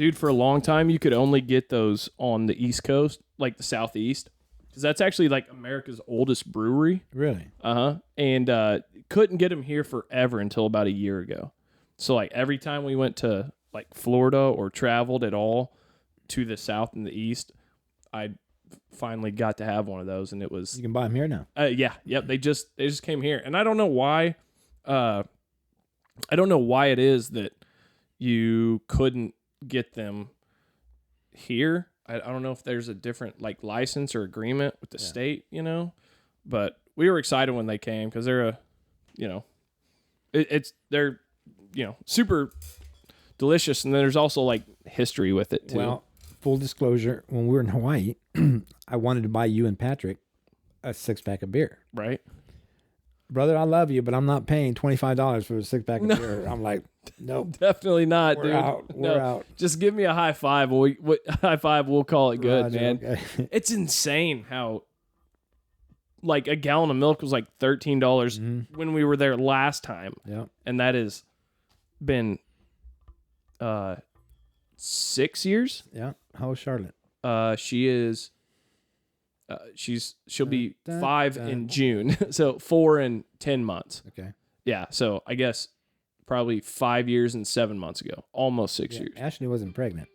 dude, for a long time, you could only get those on the East Coast, like the Southeast, because that's actually like America's oldest brewery. Really? And couldn't get them here forever until about a year ago. So like every time we went to like Florida or traveled at all to the South and the East, I finally got to have one of those, and it was. You can buy them here now. Yep. They just came here, and I don't know why. I don't know why it is that you couldn't get them here. I don't know if there's a different like license or agreement with the state, but we were excited when they came because they're they're super delicious, and then there's also like history with it too. Well, full disclosure, when we were in Hawaii, I wanted to buy you and Patrick a 6-pack of beer. Right. Brother, I love you, but I'm not paying $25 for a 6-pack of beer. I'm like, nope. Definitely not, We're dude. out. We're out. Just give me a high five. We'll call it good, Roger, man. okay. It's insane how like a gallon of milk was like $13 when we were there last time. Yeah. And that has been 6 years. Yeah. How old's Charlotte? She is she'll be 5 in June. So 4 and 10 months. Okay. Yeah, so I guess probably 5 years and 7 months ago. Almost 6 years. Ashley wasn't pregnant.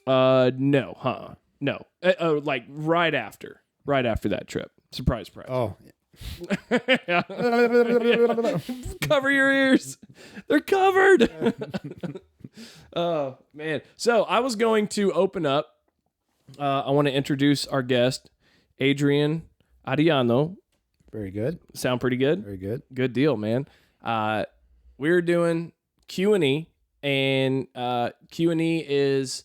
No. No. Like right after that trip. Surprise. Oh. Cover your ears. They're covered. Oh, man. So I was going to open up. I want to introduce our guest, Adrian Arellano. Very good. Sound pretty good? Very good. Good deal, man. We're doing Q&E, and Q&E is,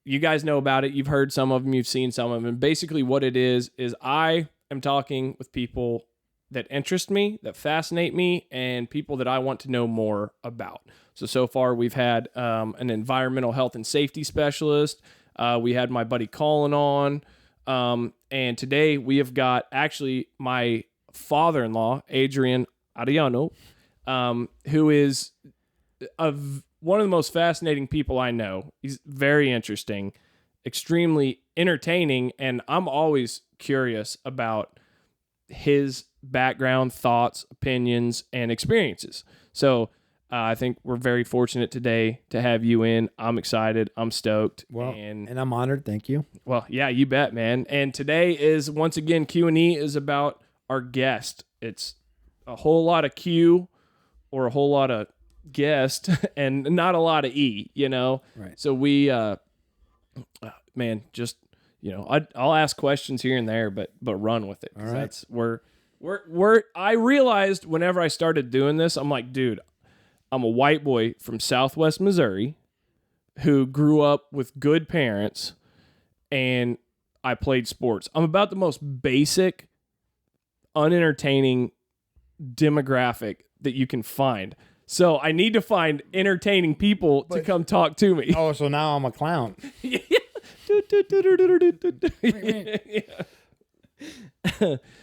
you guys know about it. You've heard some of them. You've seen some of them. And basically what it is I am talking with people that interest me, that fascinate me, and people that I want to know more about. So far we've had an environmental health and safety specialist. We had my buddy Colin on. And today we have got actually my father-in-law, Adrian Arellano, who is one of the most fascinating people I know. He's very interesting, extremely entertaining, and I'm always curious about his background, thoughts, opinions, and experiences. So I think we're very fortunate today to have you in. I'm excited. I'm stoked. Well, and I'm honored. Thank you. Well, yeah, you bet, man. And today is, once again, Q&E is about our guest. It's a whole lot of Q or a whole lot of guest and not a lot of E, Right. So we, man, just, I'll ask questions here and there, but run with it. All right. That's I realized whenever I started doing this, I'm like, dude, I'm a white boy from Southwest Missouri who grew up with good parents, and I played sports. I'm about the most basic, unentertaining demographic that you can find. So I need to find entertaining people to come talk to me. Oh, so now I'm a clown. Yeah.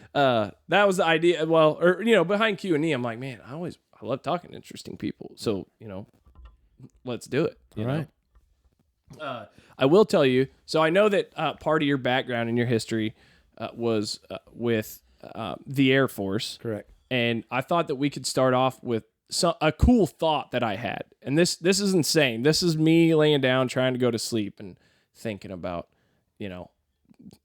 That was the idea. Well, behind Q&E, I'm like, man, I love talking to interesting people. So, let's do it. All right. I will tell you, so I know that part of your background and your history was with the Air Force. Correct. And I thought that we could start off with a cool thought that I had. And this is insane. This is me laying down, trying to go to sleep and thinking about,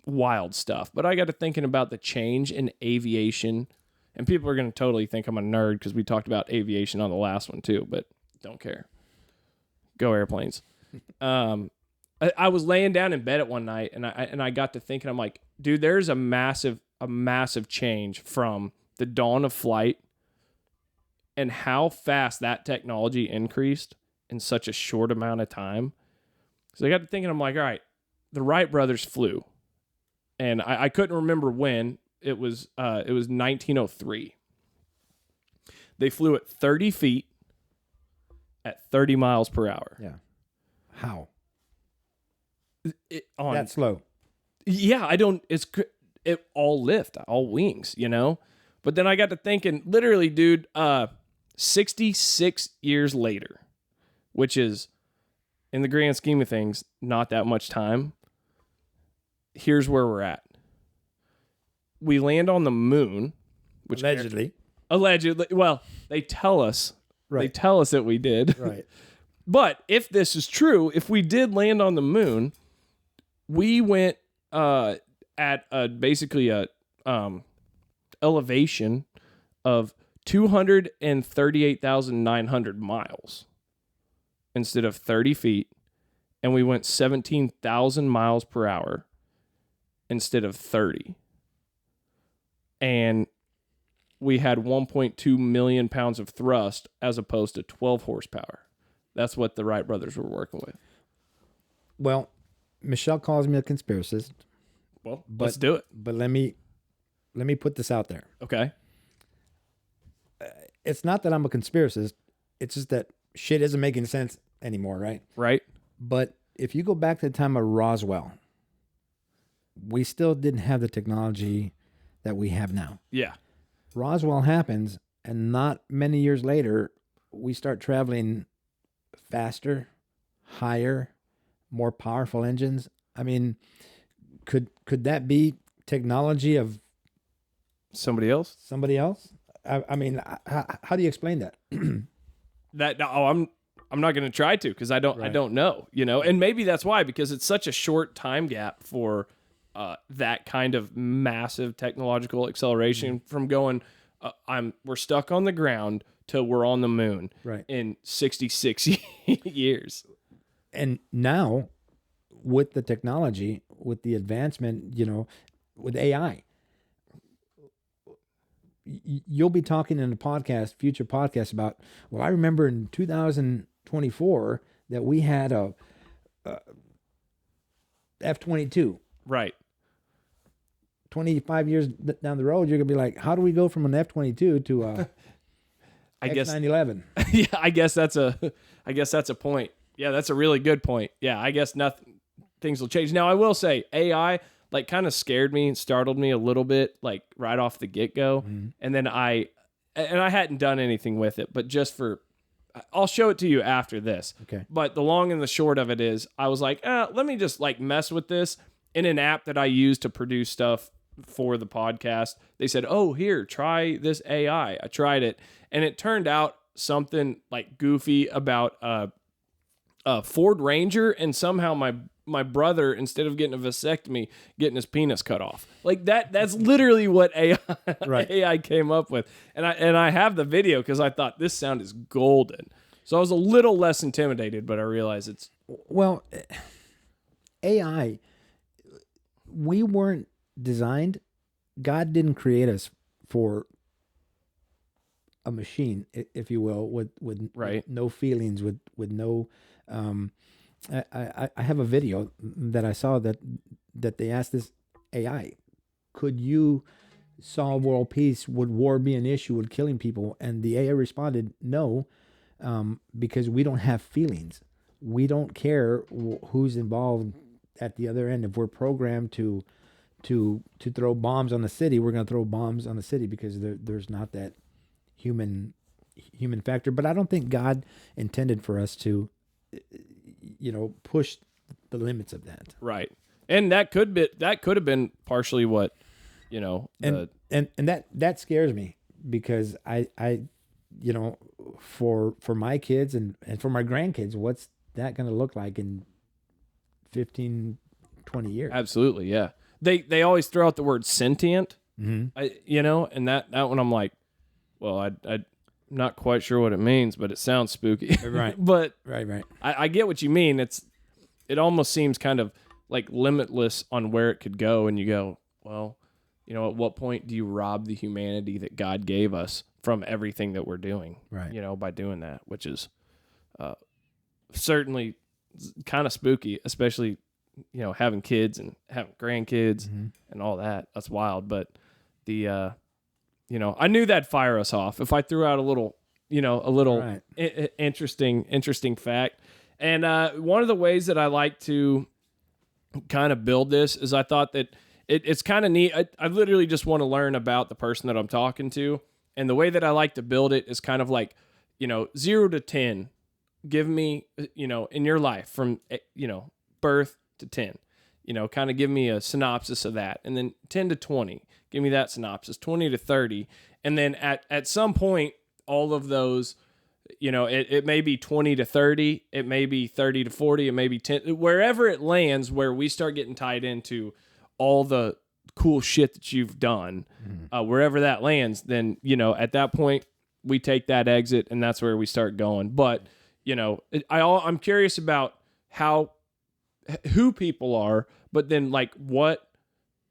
wild stuff. But I got to thinking about the change in aviation. And people are going to totally think I'm a nerd because we talked about aviation on the last one too, but don't care. Go airplanes. I was laying down in bed at one night and I got to thinking, I'm like, dude, there's a massive change from the dawn of flight and how fast that technology increased in such a short amount of time. So I got to thinking, I'm like, all right, the Wright brothers flew. And I couldn't remember when. It was 1903. They flew at 30 feet at 30 miles per hour. Yeah. How? That slow. Yeah, it all lift, all wings, But then I got to thinking, literally, dude, 66 years later, which is in the grand scheme of things, not that much time. Here's where we're at. We land on the moon, which Allegedly. Well, they tell us. Right. They tell us that we did. Right. But if this is true, if we did land on the moon, we went at basically a elevation of 238,900 miles instead of 30 feet, and we went 17,000 miles per hour instead of 30. And we had 1.2 million pounds of thrust as opposed to 12 horsepower. That's what the Wright brothers were working with. Well, Michelle calls me a conspiracist. Well, let's do it. But let me put this out there. Okay. It's not that I'm a conspiracist. It's just that shit isn't making sense anymore, right? Right. But if you go back to the time of Roswell, we still didn't have the technology that we have now. Yeah. Roswell happens, and not many years later, we start traveling faster, higher, more powerful engines. I mean, could that be technology of Somebody else? somebody else? I mean, how do you explain that? I'm not going to try to, because I Right. don't know, and maybe that's why, because it's such a short time gap for that kind of massive technological acceleration from going, we're stuck on the ground till we're on the moon Right. in 66 years. And now, with the technology, with the advancement, with AI, you'll be talking in a future podcast about, well, I remember in 2024 that we had a F-22. Right. 25 years down the road, you're going to be like, how do we go from an F-22 to a I guess X-911? Yeah, I guess that's a point. Yeah, that's a really good point. Yeah, I guess things will change. Now, I will say AI kind of scared me and startled me a little bit, right off the get-go. Mm-hmm. And then I hadn't done anything with it, but I'll show it to you after this. Okay. But the long and the short of it is, I was like, let me just mess with this in an app that I use to produce stuff for the podcast. They said, oh, here, try this AI. I tried it, and it turned out something goofy about a Ford Ranger, and somehow my brother, instead of getting a vasectomy, getting his penis cut off. That's literally what AI Right. AI came up with. And I have the video because I thought this sound is golden. So I was a little less intimidated, but I realized it's... Well, AI, we weren't designed. God didn't create us for a machine, if you will, with Right. no feelings, with no. I have a video that I saw that they asked this AI, could you solve world peace? Would war be an issue? Would killing people? And the AI responded, no, because we don't have feelings. We don't care who's involved at the other end. If we're programmed to throw bombs on the city, we're going to throw bombs on the city because there's not that human factor. But I don't think God intended for us to, push the limits of that. Right. And that could have been partially what, And that scares me, because I for my kids and for my grandkids, what's that going to look like in 15, 20 years? Absolutely, yeah. They always throw out the word sentient, Mm-hmm. and that one I'm like, well, I'm not quite sure what it means, but it sounds spooky. Right. But Right. I get what you mean. It almost seems kind of limitless on where it could go, and you go, well, at what point do you rob the humanity that God gave us from everything that we're doing? Right. By doing that, which is certainly kind of spooky, especially having kids and having grandkids and all that. That's wild. But I knew that'd fire us off if I threw out a little Right. interesting fact. And one of the ways that I like to kind of build this is, I thought that it's kind of neat. I literally just want to learn about the person that I'm talking to. And the way that I like to build it is kind of 0 to 10 give me, in your life from, birth to 10, kind of give me a synopsis of that. And then 10 to 20, give me that synopsis, 20 to 30. And then at some point, all of those, it may be 20 to 30, it may be 30 to 40, it may be 10, wherever it lands, where we start getting tied into all the cool shit that you've done, wherever that lands, then, at that point, we take that exit and that's where we start going. But, I'm curious about who people are, but then like what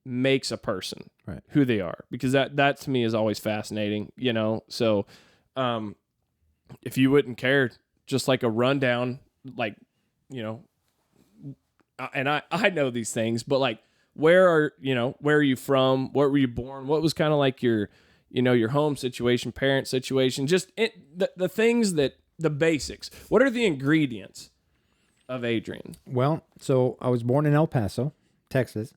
makes a person, right, who they are, because that to me is always fascinating, so, if you wouldn't care, just like a rundown, like, and I know these things, but like, where are you from? Where were you born? What was kind of like your home situation, parent situation, just the things the basics. What are the ingredients of Adrian? Well, so I was born in El Paso, Texas.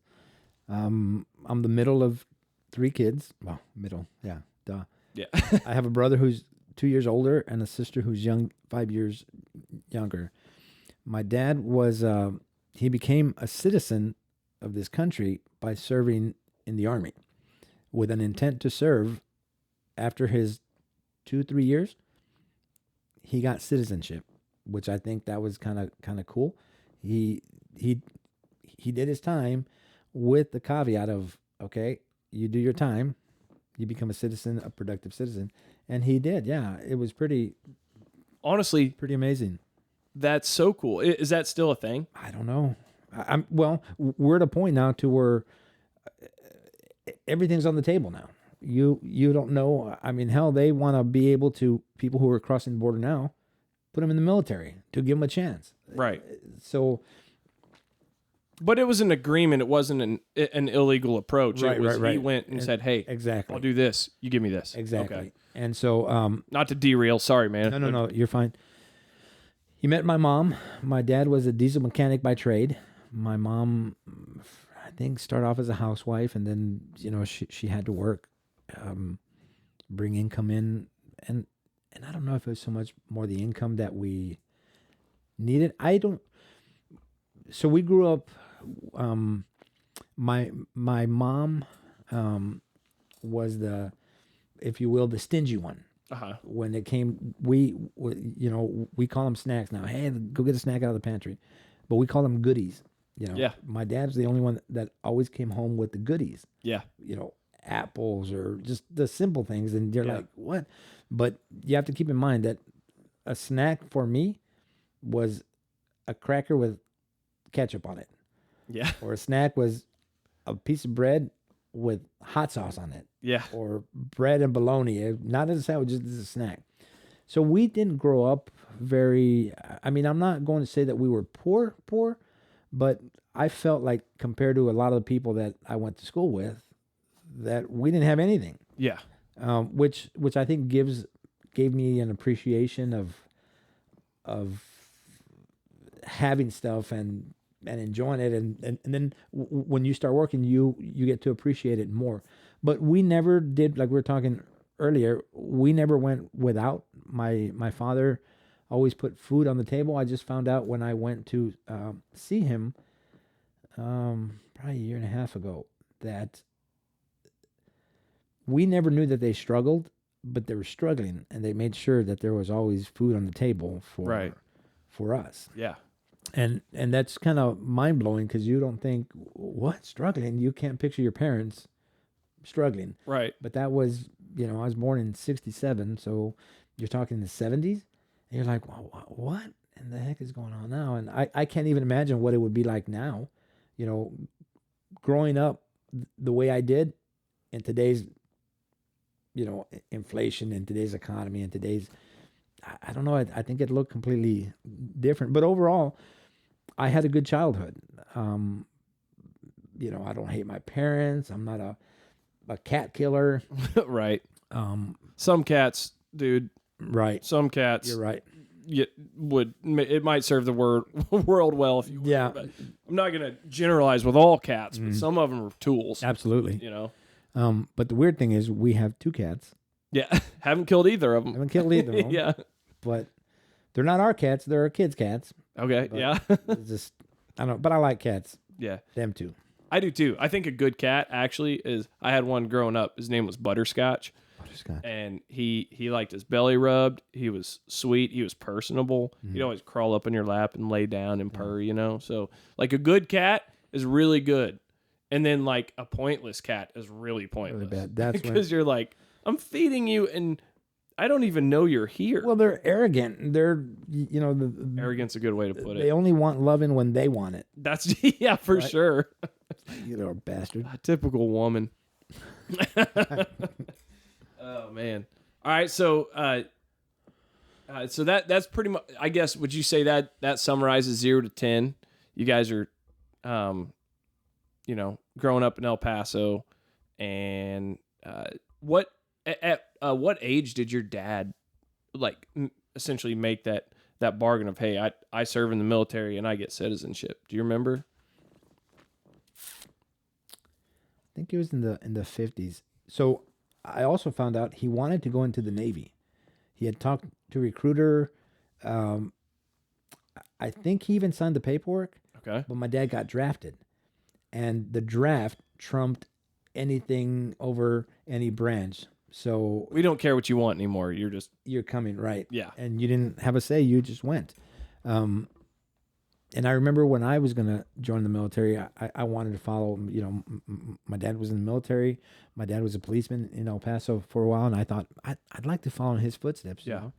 I'm the middle of 3 kids. Well, middle, yeah, duh. Yeah. I have a brother who's 2 years older and a sister who's 5 years younger. My dad was, he became a citizen of this country by serving in the Army with an intent to serve. After his 2-3 years, he got citizenship, which I think that was kind of cool. He did his time with the caveat of, okay, you do your time, you become a citizen, a productive citizen. And he did, yeah. It was honestly pretty amazing. That's so cool. Is that still a thing? I don't know. Well, we're at a point now to where everything's on the table now. You don't know. I mean, hell, they want to be able to, people who are crossing the border now, put them in the military to give them a chance. Right. So. But it was an agreement. It wasn't an illegal approach. Right, it was, right. He went and said, hey, exactly, I'll do this. You give me this. Exactly. Okay. And so, not to derail. Sorry, man. No, you're fine. He met my mom. My dad was a diesel mechanic by trade. My mom, I think, started off as a housewife, and then, she had to work, bring income in. And I don't know if it was so much more the income that we needed. So we grew up, my mom was the, if you will, the stingy one. Uh-huh. When it came, we call them snacks now. Hey, go get a snack out of the pantry. But we call them goodies. Yeah. My dad's the only one that always came home with the goodies. Yeah. Apples or just the simple things. And you're like, what? But you have to keep in mind that a snack for me was a cracker with ketchup on it. Yeah. Or a snack was a piece of bread with hot sauce on it. Yeah. Or bread and bologna, not as a sandwich, just as a snack. So we didn't grow up very, I mean, I'm not going to say that we were poor, but I felt like compared to a lot of the people that I went to school with, that we didn't have anything. Yeah. Which I think gave me an appreciation of having stuff and enjoying it, and then when you start working, you get to appreciate it more. But we never did, like we were talking earlier, we never went without. My father always put food on the table. I just found out when I went to see him probably a year and a half ago that we never knew that they struggled, but they were struggling, and they made sure that there was always food on the table for us. Yeah. And that's kind of mind-blowing, because you don't think, what, struggling? You can't picture your parents struggling. Right. But that was, I was born in 1967, so you're talking the 70s, and you're like, well, what in the heck is going on now? And I can't even imagine what it would be like now, growing up the way I did in today's, inflation, in today's economy, in today's, I don't know, I think it looked completely different. But overall, I had a good childhood. I don't hate my parents. I'm not a cat killer. Right. Some cats, dude. Right. Some cats. You're right. It might serve the world well if you will. Yeah. But I'm not going to generalize with all cats, but some of them are tools. Absolutely. But the weird thing is we have 2 cats. Yeah. Haven't killed either of them. Haven't killed either of them. Yeah. But They're not our cats. They're our kids' cats. Okay. But Yeah. it's just, I don't know. But I like cats. Yeah. Them too. I do too. I think a good cat actually is. I had one growing up. His name was Butterscotch, Butterscotch. and he liked his belly rubbed. He was sweet. He was personable. He'd always crawl up in your lap and lay down and purr. You know, so like a good cat is really good, and then like a pointless cat is really pointless. Really bad. That's because you're like, I'm feeding you, and I don't even know you're here. Well, they're arrogant. They're, Arrogance a good way to put they it. only want loving when they want it. That's yeah, for Right. sure. You little bastard. A typical woman. Oh man. All right, so that's pretty much. I guess would you say that summarizes 0 to 10? You guys are, growing up in El Paso, and what at what age did your dad like essentially make that bargain of, hey, I serve in the military and I get citizenship? Do you remember? I think it was in the 50s. So I also found out he wanted to go into the Navy. He had talked to a recruiter. I think he even signed the paperwork. Okay. But my dad got drafted, and the draft trumped anything over any branch. So We don't care what you want anymore. You're just you're coming, right? yeah. And you didn't have a say. You just went. And I remember when I was going to join the military, I wanted to follow, my dad was in the military. My dad was a policeman in El Paso for a while. And I thought I'd like to follow in his footsteps. You know?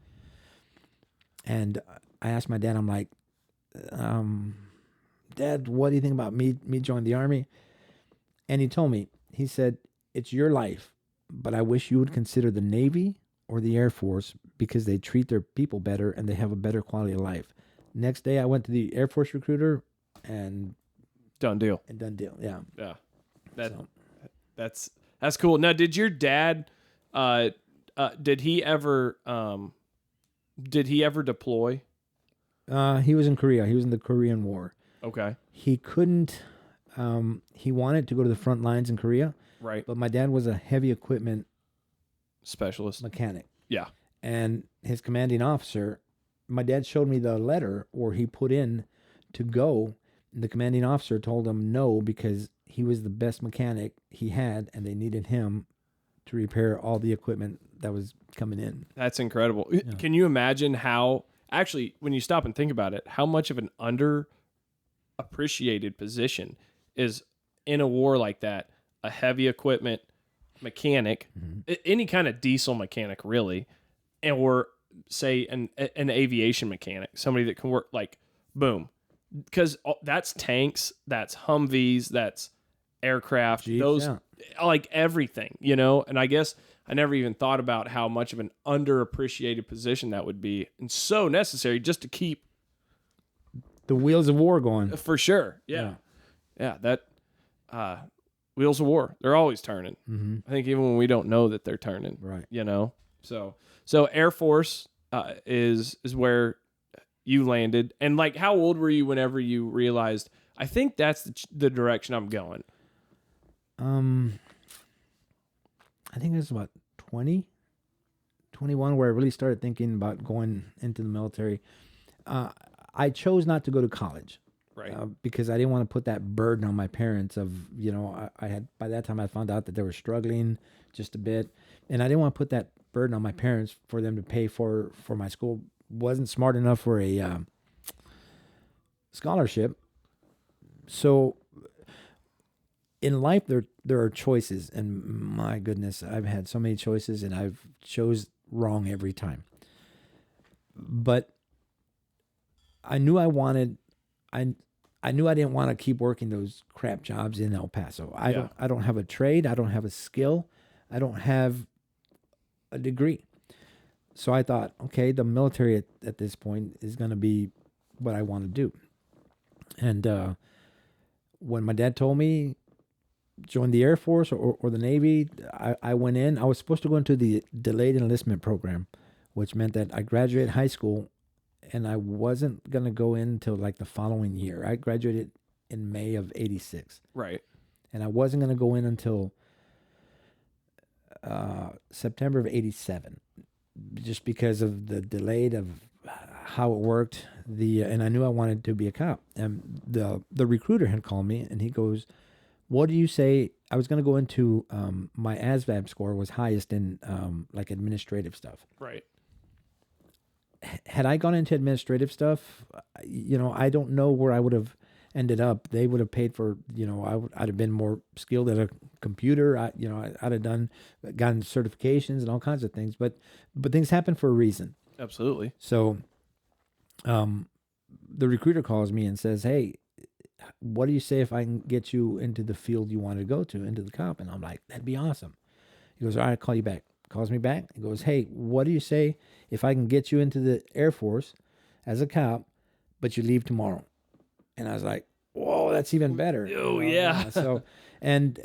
And I asked my dad, I'm like, Dad, what do you think about me joining the Army? And he told me, he said, it's your life, but I wish you would consider the Navy or the Air Force because they treat their people better and they have a better quality of life. Next day, I went to the Air Force recruiter, and Done deal. done deal. Yeah. Yeah. So, That's cool. Now, did your dad did he ever deploy? he was in Korea. He was in the Korean War. Okay. He couldn't. He wanted to go to the front lines in Korea, Right. but my dad was a heavy equipment Specialist. mechanic, Yeah. and his commanding officer. My dad showed me the letter where he put in to go. The commanding officer told him no because he was the best mechanic he had, and they needed him to repair all the equipment that was coming in. That's incredible. Can you imagine how actually when you stop and think about it, how much of an underappreciated position is in a war like that? A heavy equipment mechanic, any kind of diesel mechanic really, or say an aviation mechanic, somebody that can work like boom, because that's tanks, that's Humvees, that's aircraft, Jeeps, those yeah. like everything, and I guess I never even thought about how much of an underappreciated position that would be, and so necessary just to keep The wheels of war going. for sure. Yeah. That wheels of war, they're always turning. I think even when we don't know that they're turning, Right. So Air Force is where you landed, and like, how old were you whenever you realized, I think that's the direction I'm going? I think it was about 20, 21 where I really started thinking about going into the military. I chose not to go to college. Right. Because I didn't want to put that burden on my parents of, I had, by that time I found out that they were struggling just a bit, and I didn't want to put that burden on my parents for them to pay for my school. Wasn't smart enough for a scholarship. So in life, there are choices, and my goodness, I've had so many choices, and I've chose wrong every time. But I knew I knew I didn't want to keep working those crap jobs in El Paso. I don't have a trade. I don't have a skill. I don't have a degree. So I thought, okay, the military at this point is going to be what I want to do. And when my dad told me join the Air Force or the Navy, I went in. I was supposed to go into the delayed enlistment program, which meant that I graduated high school and I wasn't going to go in until like the following year. I graduated in May of 86. Right. And I wasn't going to go in until September of 87, just because of the delayed of how it worked. And I knew I wanted to be a cop. And the recruiter had called me, and he goes, "What do you say?" I was going to go into my ASVAB score was highest in like administrative stuff. Right. Had I gone into administrative stuff, I don't know where I would have ended up. They would have paid for, I'd have been more skilled at a computer. I'd have gotten certifications and all kinds of things. But things happen for a reason. Absolutely. So, the recruiter calls me and says, "Hey, what do you say if I can get you into the field you want to go to, into the cop?" And I'm like, "That'd be awesome." He goes, "All right, I'll call you back." Calls me back. He goes, "Hey, what do you say if I can get you into the Air Force as a cop, but you leave tomorrow?" And I was like, "Whoa, that's even better." Oh, yeah. So, and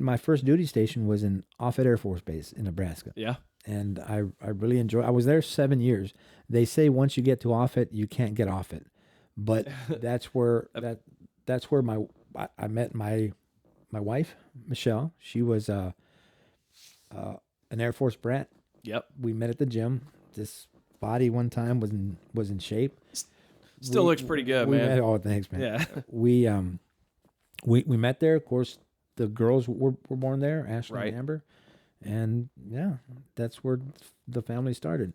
my first duty station was in Offutt Air Force Base in Nebraska. Yeah. And I really enjoyed. I was there 7 years. They say once you get to Offutt, you can't get off it, but that's where I met my wife, Michelle. She was an Air Force brat. Yep. We met at the gym. This body one time was in shape. Still looks pretty good, man. Oh, thanks, man. Yeah. We met there. Of course, the girls were born there, Ashley Right. and Amber, and yeah, that's where the family started.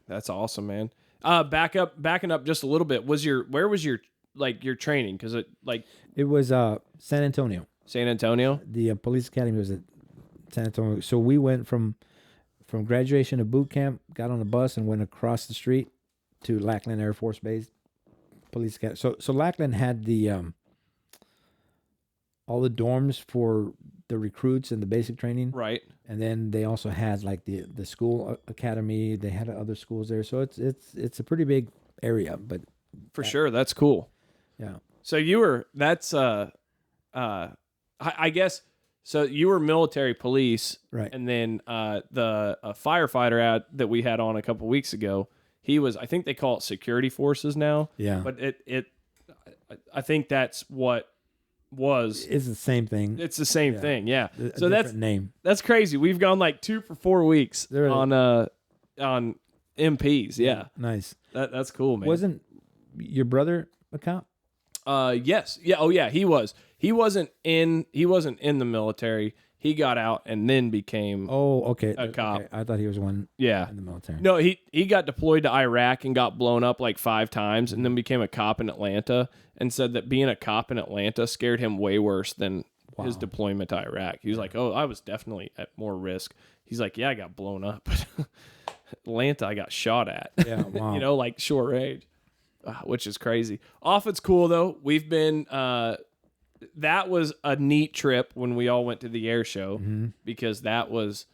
That's awesome, man. Backing up just a little bit. Where was your training? Because It was San Antonio. San Antonio. The police academy was at San Antonio. So we went from graduation to boot camp, got on a bus and went across the street to Lackland Air Force Base police academy. So Lackland had the all the dorms for the recruits and the basic training. Right. And then they also had like the school academy. They had other schools there. So it's a pretty big area, but For sure. That's cool. yeah. So I guess, so you were military police, Right. and then the firefighter that we had on a couple weeks ago, he was, I think they call it security forces now. Yeah. But I think that's what was. It's the same thing. It's the same thing, yeah. So that's name. That's crazy. We've gone like 2 for 4 weeks Really? on MPs. Yeah, Nice. that's cool, man. Wasn't your brother a cop? Yes, yeah, oh yeah, he was. He wasn't in the military. He got out and then became Oh, okay. a cop. Okay. I thought he was one Yeah. in the military. No, he got deployed to Iraq and got blown up like 5 times, and then became a cop in Atlanta, and said that being a cop in Atlanta scared him way worse than his deployment to Iraq. He was like, "Oh, I was definitely at more risk." He's like, "Yeah, I got blown up, but Atlanta, I got shot at." Yeah, wow. Like short range, which is crazy. Offutt's cool though. We've been. That was a neat trip when we all went to the air show, because that was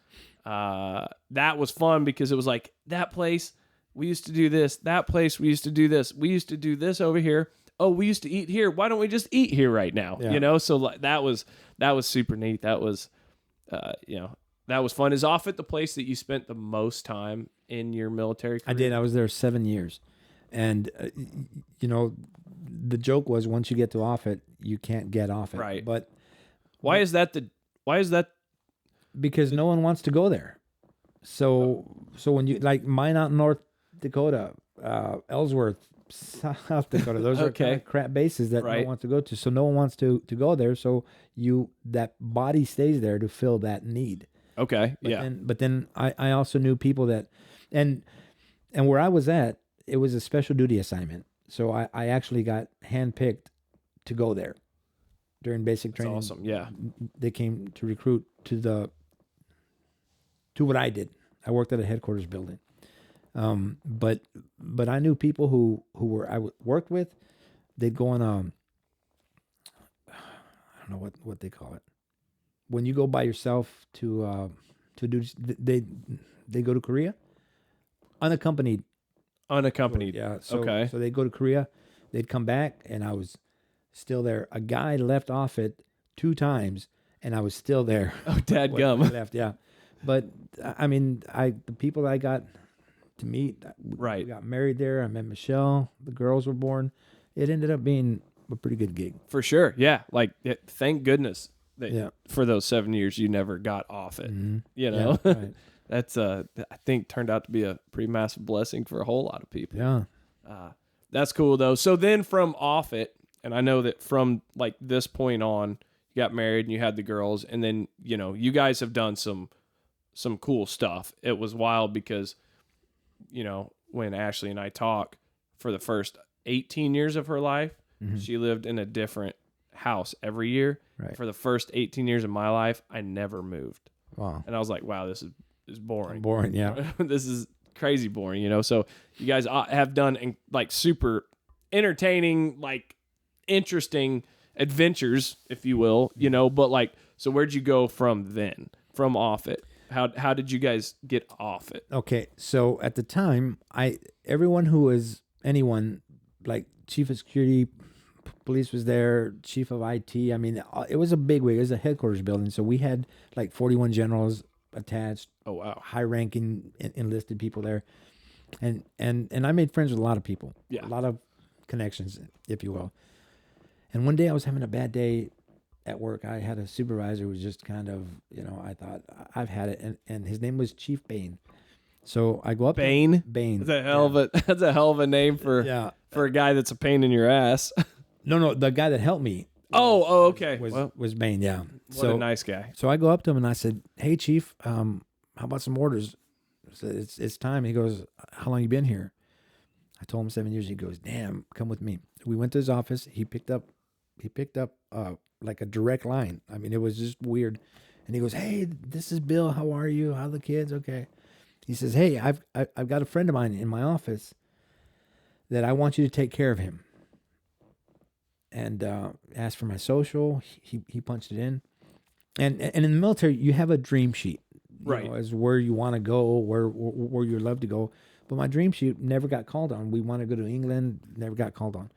fun, because it was like, that place we used to do this, that place we used to do this, we used to do this over here. Oh, we used to eat here. Why don't we just eat here right now? Yeah. So like, that was super neat. That was that was fun. Is Offutt the place that you spent the most time in your military career? I did. I was there 7 years, and the joke was, once you get to Offutt, you can't get off it. Right. But Why is that? because no one wants to go there. So when you like Minot, North Dakota, Ellsworth, South Dakota, those are kind of crap bases that no one wants to go to. So no one wants to go there. So that body stays there to fill that need. Okay. But then I also knew people that, and where I was at, it was a special duty assignment. So I actually got handpicked to go there during basic training. That's awesome. Yeah. They came to recruit to what I did. I worked at a headquarters building. But I knew people who I worked with. They'd go on I don't know what they call it. When you go by yourself to do, they go to Korea unaccompanied. Yeah. So they go to Korea, they'd come back, and I was still there. A guy left off it 2 times, and I was still there. Oh, dadgum. When I left, yeah. But I mean, the people I got to meet, we got married there. I met Michelle. The girls were born. It ended up being a pretty good gig. For sure. Yeah. Like, thank goodness that Yeah. for those 7 years you never got off it. Mm-hmm. You know, Yeah, right. That's I think turned out to be a pretty massive blessing for a whole lot of people. Yeah. That's cool though. So then from off it, and I know that from like this point on, you got married and you had the girls, and then you guys have done some cool stuff. It was wild because when Ashley and I talk, for the first 18 years of her life, she lived in a different house every year. Right. For the first 18 years of my life, I never moved. Wow. And I was like, wow, this is boring. Boring, yeah. This is crazy boring, So you guys have done like super entertaining, like interesting adventures, if you will, but like, so where'd you go from then, from off it? How did you guys get off it? Okay, so at the time, anyone like chief of security, police was there, chief of IT. I mean, it was a big wig. It was a headquarters building, so we had like 41 generals attached. Oh wow, high-ranking enlisted people there, and I made friends with a lot of people. Yeah, a lot of connections, if you will. And one day I was having a bad day at work. I had a supervisor who was just kind of, I thought, I've had it, and his name was Chief Bain. So I go up. Bain. Bain. That's a hell of a name for a guy that's a pain in your ass. No, the guy that helped me. Okay. Was Bain, yeah. What a nice guy. So I go up to him and I said, "Hey, Chief, how about some orders?" I said, "It's time." He goes, "How long you been here?" I told him 7 years. He goes, "Damn, come with me." We went to his office. He picked up like a direct line. I mean, it was just weird. And he goes, "Hey, this is Bill. How are you? How are the kids?" Okay. He says, "Hey, I've got a friend of mine in my office that I want you to take care of him." And asked for my social. He punched it in. And in the military, you have a dream sheet, right? As where you want to go, where you love to go. But my dream sheet never got called on. We want to go to England, never got called on.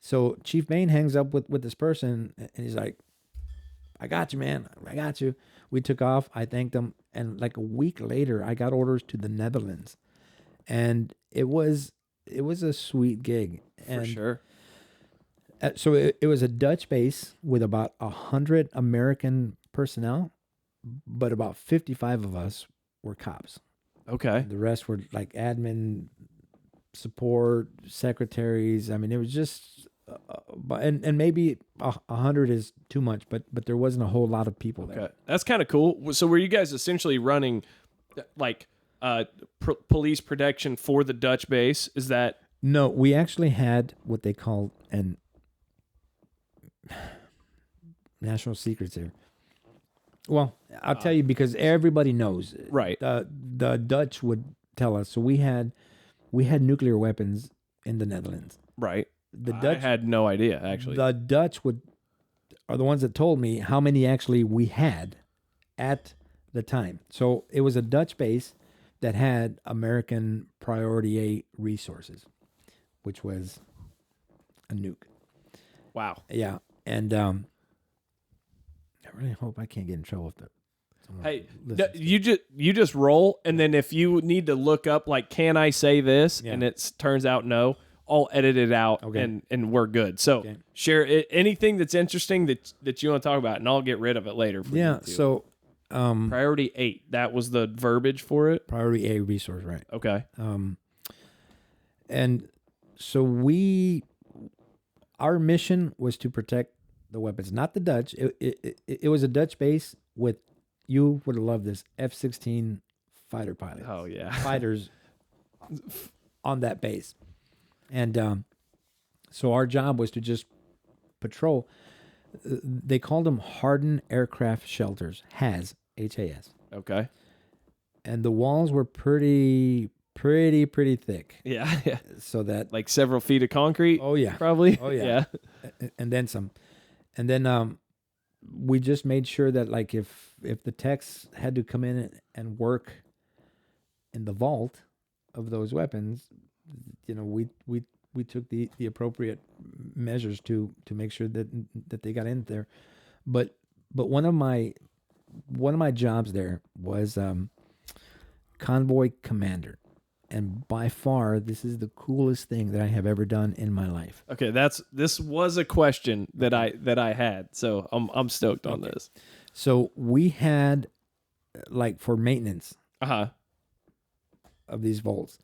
So Chief Bain hangs up with this person, and he's like, "I got you, man. I got you." We took off. I thanked him, and like a week later, I got orders to the Netherlands, and it was a sweet gig. For sure. So it was a Dutch base with about 100 American personnel, but about 55 of us were cops. Okay. The rest were like admin, support, secretaries. I mean, it was just, and maybe 100 is too much, but there wasn't a whole lot of people there. Okay, that's kind of cool. So were you guys essentially running like police protection for the Dutch base? Is that? No, we actually had what they called an national secrets here. Well, I'll tell you because everybody knows. Right. The Dutch would tell us. So we had nuclear weapons in the Netherlands. Right. The Dutch I had no idea, actually. The Dutch are the ones that told me how many actually we had at the time. So it was a Dutch base that had American Priority A resources, which was a nuke. Wow. Yeah. And I really hope I can't get in trouble with that. Hey, you just roll, and then if you need to look up, like, can I say this, and it turns out no, I'll edit it out, and we're good. So share anything that's interesting that you want to talk about, and I'll get rid of it later. So Priority 8, that was the verbiage for it. Priority A resource, right? Okay. And so our mission was to protect the weapons, not the Dutch. It was a Dutch base with, you would have loved this, F-16 fighter pilots. Oh, yeah. Fighters on that base. And so our job was to just patrol. They called them hardened aircraft shelters, HAS, H-A-S. Okay. And the walls were pretty thick. Yeah. So that, like several feet of concrete. Oh yeah. Probably. Oh yeah. And then some. And then we just made sure that, like, if the techs had to come in and work in the vault of those weapons, we took the appropriate measures to make sure that they got in there. But one of my jobs there was convoy commander. And by far, this is the coolest thing that I have ever done in my life. Okay, this was a question that I had, so I'm stoked on this. So we had like for maintenance Uh-huh. of these vaults,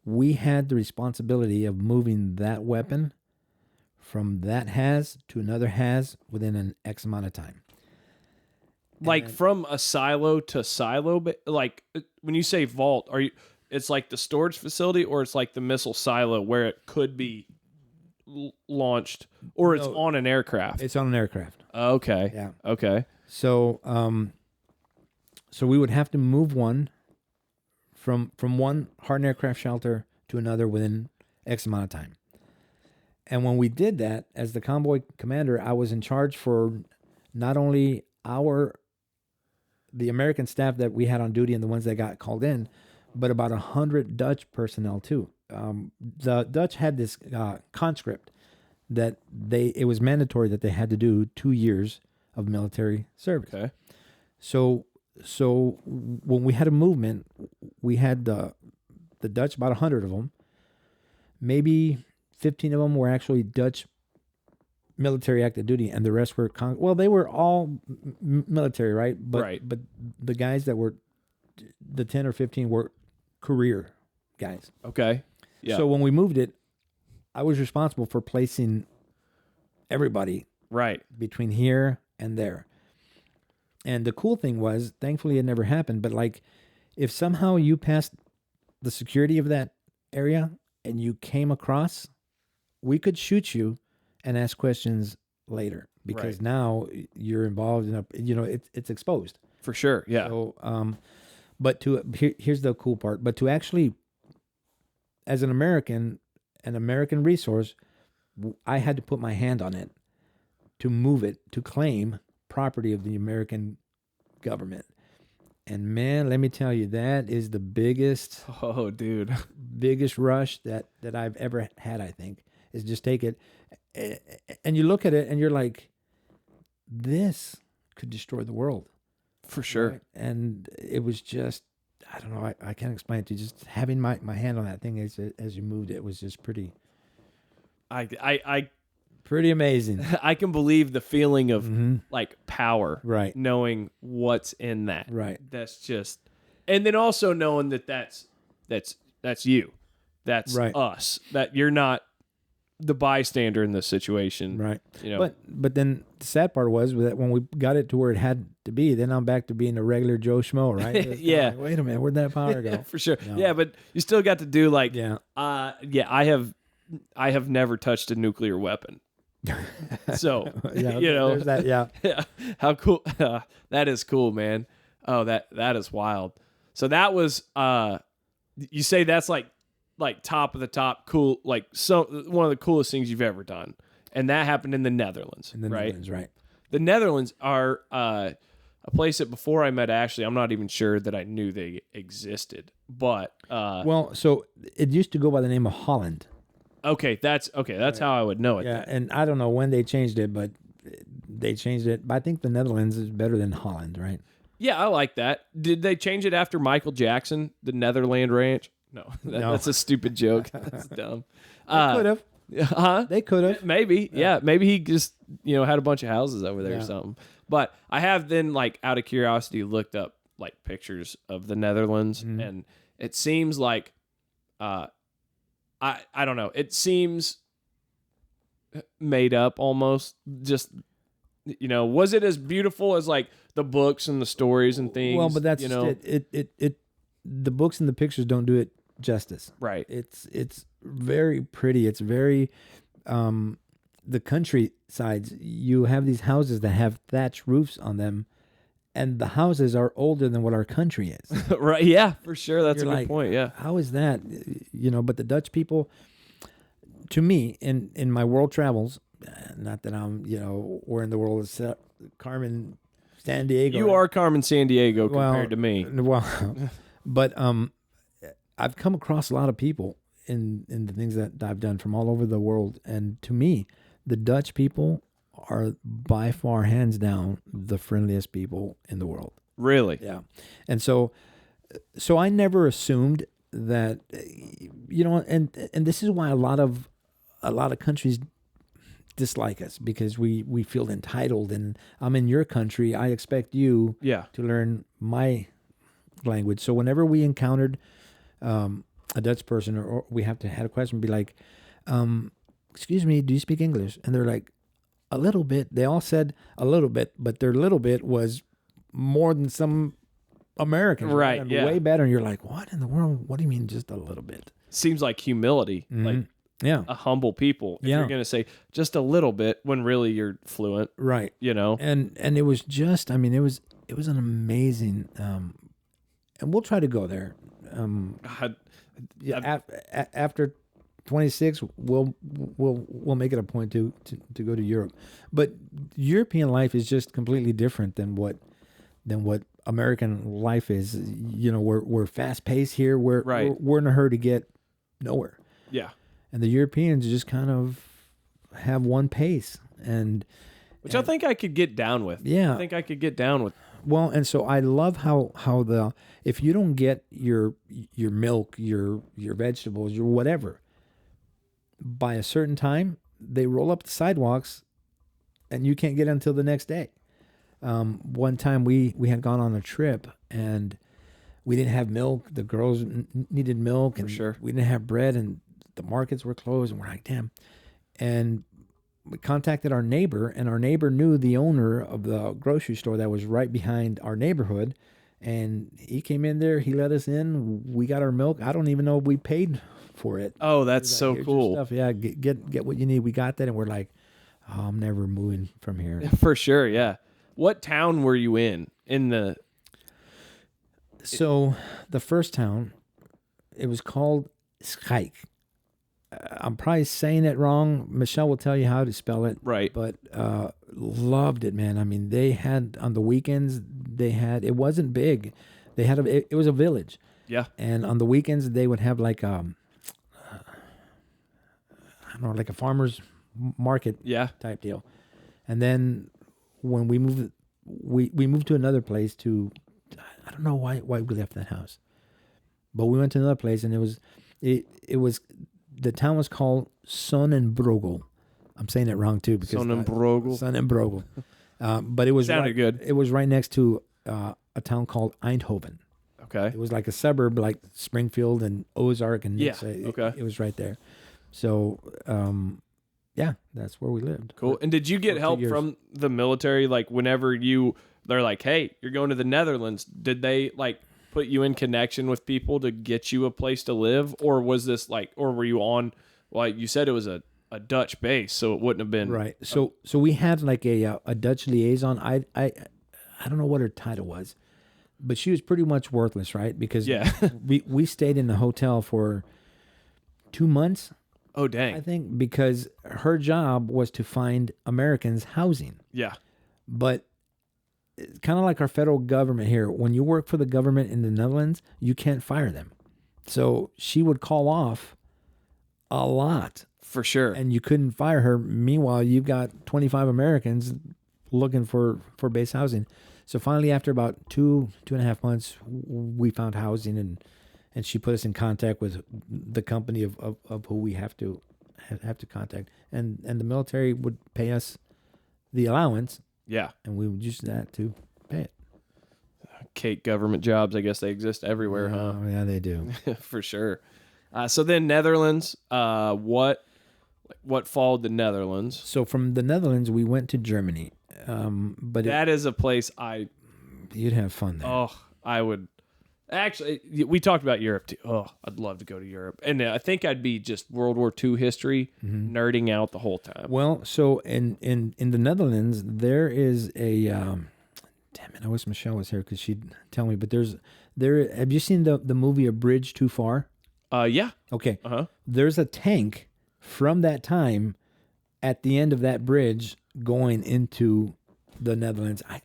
we had the responsibility of moving that weapon from that has to another has within an X amount of time. Like from a silo to silo, but like when you say vault, it's like the storage facility, or it's like the missile silo where it could be launched, or it's on an aircraft? It's on an aircraft. Okay. Yeah. Okay. So, so we would have to move one from one hardened aircraft shelter to another within X amount of time. And when we did that, as the convoy commander, I was in charge for not only the American staff that we had on duty and the ones that got called in, but about 100 Dutch personnel too. The Dutch had this conscript that it was mandatory that they had to do 2 years of military service. Okay. So when we had a movement, we had the Dutch, about 100 of them. Maybe 15 of them were actually Dutch military active duty, and the rest were they were all military, right? But the guys that were the 10 or 15 were career guys. Okay. Yeah. So when we moved it, I was responsible for placing everybody between here and there. And the cool thing was, thankfully it never happened, but like if somehow you passed the security of that area and you came across, we could shoot you and ask questions later, because now you're involved in it's exposed. For sure. Yeah. So, but here's the cool part, but to actually, as an American resource, I had to put my hand on it to move it, to claim property of the American government. And man, let me tell you, that is the biggest rush that I've ever had, I think, is just take it. And you look at it and you're like, this could destroy the world. For sure. Right? And it was just, I don't know, I can't explain it to you. Just having my hand on that thing as you moved it was just pretty amazing. I can believe the feeling of like power, right? Knowing what's in that, right? That's just, and then also knowing that's you, that's us, that you're not the bystander in this situation, right? You know, but then the sad part was that when we got it to where it had to be, then I'm back to being a regular Joe Schmo, right? Yeah. Like, wait a minute, where'd that power go? For sure. No. Yeah, but you still got to do like, yeah. I have never touched a nuclear weapon. So, yeah, you know, there's that, yeah. Yeah. How cool. That is cool, man. Oh, that is wild. So that was, you say that's like top of the top cool, like one of the coolest things you've ever done. And that happened in the Netherlands, Netherlands, right? The Netherlands are a place that before I met Ashley, I'm not even sure that I knew they existed. But well, so it used to go by the name of Holland. Okay, that's right. How I would know it. Yeah, and I don't know when they changed it, but they changed it. But I think the Netherlands is better than Holland, right? Yeah, I like that. Did they change it after Michael Jackson, the Netherland Ranch? No, that's a stupid joke. That's dumb. They could have. Huh? They could have. Maybe. Yeah. Maybe he just, had a bunch of houses over there or something. But I have then, like, out of curiosity, looked up, like, pictures of the Netherlands. Mm-hmm. And it seems like, I don't know. It seems made up almost. Just, was it as beautiful as, like, the books and the stories and things? Well, but that's it. The books and the pictures don't do it justice. Right. It's very pretty. It's very the countrysides. You have these houses that have thatched roofs on them, and the houses are older than what our country is. Right. Yeah, for sure. That's You're a good point. Yeah. How is that? But the Dutch people, to me, in my world travels, not that I'm, we're in the world of Carmen San Diego. You are Carmen San Diego compared to me. Well, but I've come across a lot of people in the things that I've done from all over the world, and to me, the Dutch people are by far, hands down, the friendliest people in the world. Really? Yeah. And so I never assumed that, and this is why a lot of countries dislike us because we feel entitled, and I'm in your country. I expect you Yeah. to learn my language. So whenever we encountered a Dutch person, or we have to had a question, be like, excuse me, do you speak English? And they're like, a little bit. They all said a little bit, but their little bit was more than some Americans. Right, And yeah. way better. And you're like, what in the world? What do you mean just a little bit? Seems like humility, like Yeah. a humble people. If Yeah. you're going to say just a little bit when really you're fluent, Right. you know? And it was just, I mean, it was an amazing, and we'll try to go there. God, Yeah, after 26, we'll make it a point to go to Europe. But European life is just completely different than what American life is. You know, we're fast paced here. We're in a hurry to get nowhere. yeah. And the Europeans just kind of have one pace, Which I think I could get down with. Yeah. I think I could get down with. well, and so I love how if you don't get your milk, your vegetables, your whatever by a certain time, they roll up the sidewalks, and you can't get it until the next day. One time we had gone on a trip, and we didn't have milk. The girls needed milk, and sure. we didn't have bread, and the markets were closed, and we're like, damn. And we contacted our neighbor, and our neighbor knew the owner of the grocery store that was right behind our neighborhood. And he came in there, he let us in, we got our milk. I don't even know if we paid for it. Oh, that's so Here's your cool. stuff. Yeah, get what you need. We got that, and we're like, oh, I'm never moving from here. For sure, yeah. What town were you in the... So the first town, it was called Schijk. I'm probably saying it wrong. Michelle will tell you how to spell it. Right. But loved it, man. I mean, they had, on the weekends, it wasn't big. They had, it was a village. Yeah. And on the weekends, they would have like, I don't know, like a farmer's market Yeah. type deal. And then when we moved, we moved to another place I don't know why we left that house. But we went to another place, and it was the town was called Sonnenbrogel. I'm saying it wrong too because Sonnenbrogel. Sonnenbrogel. But it was Sounded good. It was right next to a town called Eindhoven. Okay. It was like a suburb, like Springfield and Ozark, and Yeah, Nukes. okay. It was right there. So, yeah, that's where we lived. Cool. And did you get for 2 help years. from the military? Like whenever they're like, hey, you're going to the Netherlands. Did they like put you in connection with people to get you a place to live? Or was this like, or were you on, like you said, it was a Dutch base, so it wouldn't have been. Right. So we had like a Dutch liaison. I don't know what her title was, but she was pretty much worthless, right? Because Yeah. we stayed in the hotel for 2 months, Oh, I dang. think, because her job was to find Americans housing. Yeah. But it's kind of like our federal government here. When you work for the government in the Netherlands, you can't fire them. So she would call off a lot, For sure. and you couldn't fire her. Meanwhile, you've got 25 Americans looking for base housing. So finally, after about 2.5 months, we found housing, and she put us in contact with the company of who we have to contact, and the military would pay us the allowance, Yeah. and we would use that to pay it. Cake government jobs, I guess they exist everywhere, huh? Oh, yeah, they do. For sure. So then Netherlands, what followed the Netherlands? So from the Netherlands, we went to Germany, but That is a place you'd have fun there. I would. Actually, we talked about Europe too. Oh, I'd love to go to Europe. And I think I'd be just World War II history, nerding out the whole time. Well, so in the Netherlands, there is a damn it. I wish Michelle was here because she'd tell me. But there. Have you seen the movie A Bridge Too Far? Yeah. Okay. Uh-huh. There's a tank from that time at the end of that bridge going into the Netherlands. I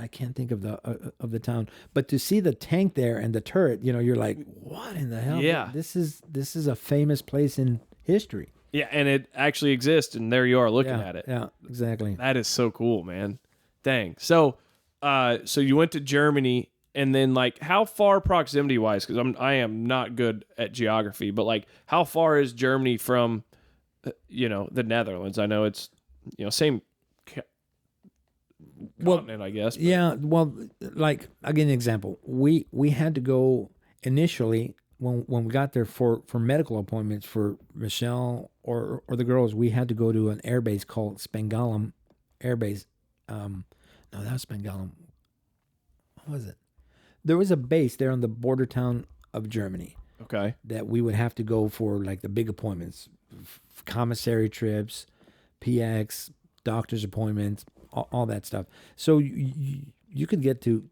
can't think of the town. But to see the tank there and the turret, you're like, what in the hell? Yeah. This is a famous place in history. Yeah, and it actually exists, and there you are looking Yeah, at it. Yeah, exactly. That is so cool, man. Dang. So you went to Germany, and then like how far proximity wise? Because I am not good at geography, but like how far is Germany from, the Netherlands? I know it's same continent, I guess. But. Yeah, well, like I'll give you an example. We had to go initially when we got there for medical appointments for Michelle or the girls. We had to go to an air base called Spangalum Air Base. No, that was Spangalum. What was it? There was a base there on the border town of Germany. Okay. That we would have to go for like the big appointments, commissary trips, PX, doctor's appointments, all that stuff. So you could get to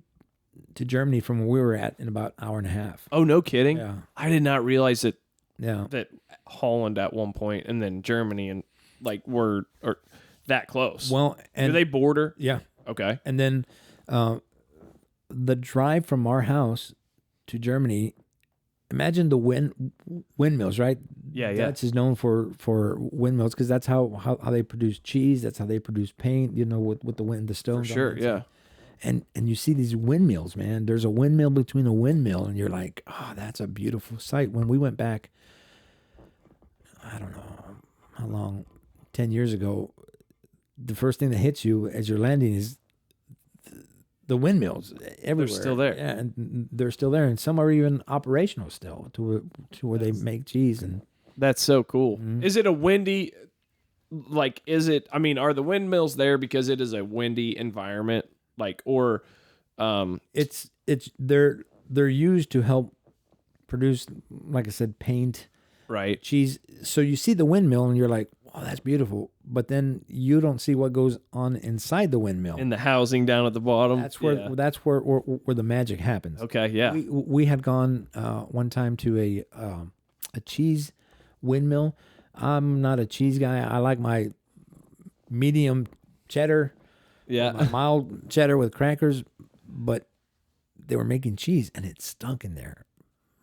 Germany from where we were at in about an hour and a half. Oh, no kidding. Yeah. I did not realize that. Yeah. That Holland at one point and then Germany and like were or that close. Well, and do they border? Yeah. Okay. And then the drive from our house to Germany. Imagine the windmills, right? Yeah. Dutch is known for windmills because that's how they produce cheese. That's how they produce paint. With the wind, the stones. For sure, yeah. And you see these windmills, man. There's a windmill between a windmill, and you're like, oh, that's a beautiful sight. When we went back, I don't know how long, 10 years ago, the first thing that hits you as you're landing is the windmills everywhere. They're still there. Yeah, and they're still there, and some are even operational still to where they make cheese. And that's so cool. Mm-hmm. Is it a windy? Like, is it? I mean, are the windmills there because it is a windy environment? Like, or it's they're used to help produce, like I said, paint, right? Cheese. So you see the windmill, and you're like, "Oh, that's beautiful," but then you don't see what goes on inside the windmill. In the housing down at the bottom. That's where where the magic happens. Okay, yeah. We had gone one time to a cheese windmill. I'm not a cheese guy. I like my medium cheddar. Yeah. My mild cheddar with crackers, but they were making cheese and it stunk in there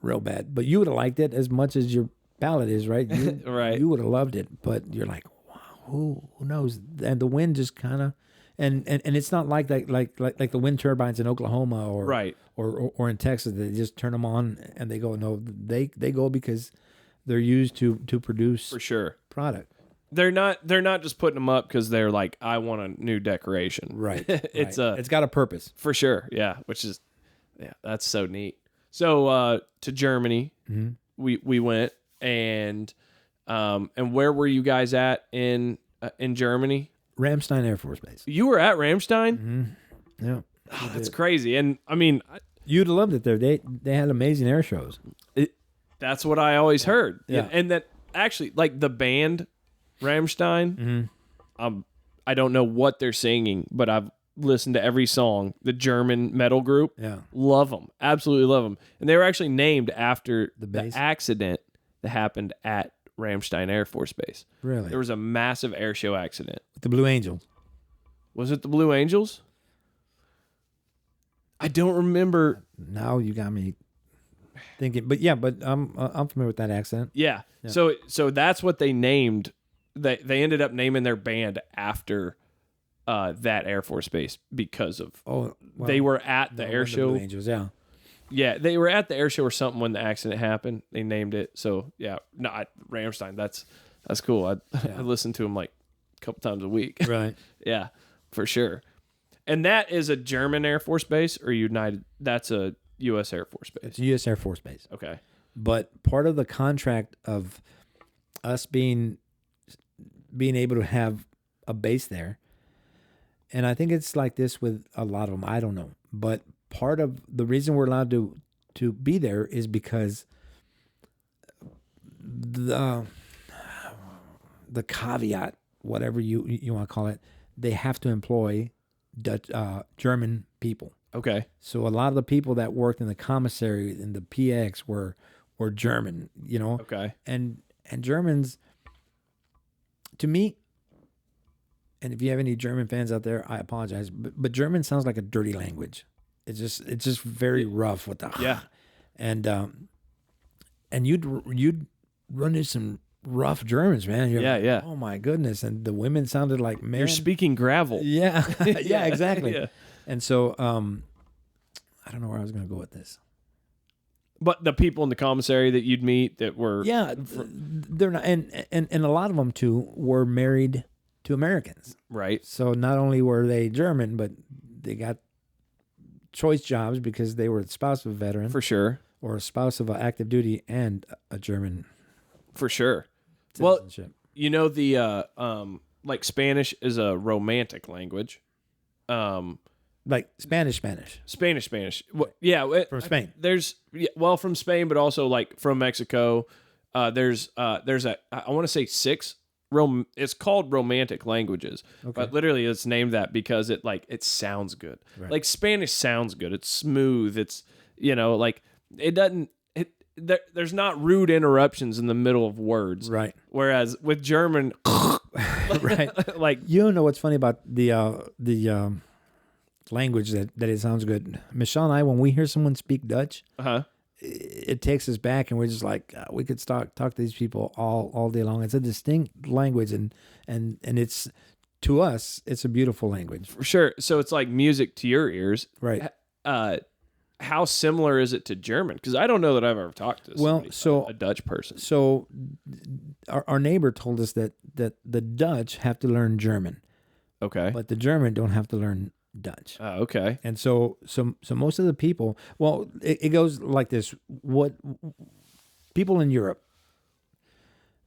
real bad. But you would have liked it as much as your palate is, right? Right. You would have loved it, but you're like, wow, who knows? And the wind just kind of, and it's not like the wind turbines in Oklahoma or right. or in Texas. They just turn them on and they go. No, they go because they're used to produce for sure product. They're not just putting them up because they're like, I want a new decoration. Right. It's got a purpose. For sure. Yeah. Which is, that's so neat. So to Germany, mm-hmm. we went and where were you guys at in Germany? Ramstein Air Force Base. You were at Ramstein? Mm-hmm. Yeah. Oh, that's crazy. And I mean, you'd have loved it there. They had amazing air shows. That's what I always heard. Yeah. And that actually, like the band Rammstein, I don't know what they're singing, but I've listened to every song. The German metal group, love them, absolutely love them. And they were actually named after the accident that happened at Ramstein Air Force Base. Really? There was a massive air show accident. With the Blue Angels. Was it the Blue Angels? I don't remember. Now you got me thinking, but I'm familiar with that accident. Yeah. So that's what they named. They ended up naming their band after that Air Force Base because of they were at the air show. Blue Angels, yeah, they were at the air show or something when the accident happened. They named it. So yeah, Rammstein. That's cool. I listen to them like a couple times a week. Right. Yeah, for sure. And that is a German Air Force Base or United? That's a U.S. Air Force Base. It's a U.S. Air Force Base. Okay. But part of the contract of us being able to have a base there, and I think it's like this with a lot of them, I don't know, but part of the reason we're allowed to be there is because the caveat, whatever you want to call it, they have to employ German people. Okay. So a lot of the people that worked in the commissary and the PX were German, Okay. And Germans, to me, and if you have any German fans out there, I apologize, but German sounds like a dirty language. It's just very rough with the and you'd run into some rough Germans, man. Yeah. Oh my goodness, and the women sounded like men. You're speaking gravel. Yeah, yeah, exactly. Yeah. And so I don't know where I was going to go with this. But the people in the commissary that you'd meet that were they're not, and a lot of them too were married to Americans. Right. So not only were they German, but they got choice jobs because they were the spouse of a veteran For sure. or a spouse of an active duty and a German For sure. Well, citizenship. you know, the like Spanish is a romantic language. Like Spanish. Spanish. Yeah, From Spain. There's from Spain, but also like from Mexico. There's I want to say 6. It's called romantic languages, but literally it's named that because it sounds good. Right. Like Spanish sounds good. It's smooth. It's like it doesn't. There's not rude interruptions in the middle of words. Right. Whereas with German, Right. like You know what's funny about the language that it sounds good. Michelle and I, when we hear someone speak Dutch, it takes us back, and we're just like, we could talk to these people all day long. It's a distinct language, and it's, to us, it's a beautiful language. for sure. So it's like music to your ears. Right. How similar is it to German? Because I don't know that I've ever talked to a Dutch person. So our neighbor told us that the Dutch have to learn German, Okay. but the German don't have to learn Dutch. Okay. And so most of the people, well, it goes like this: what people in Europe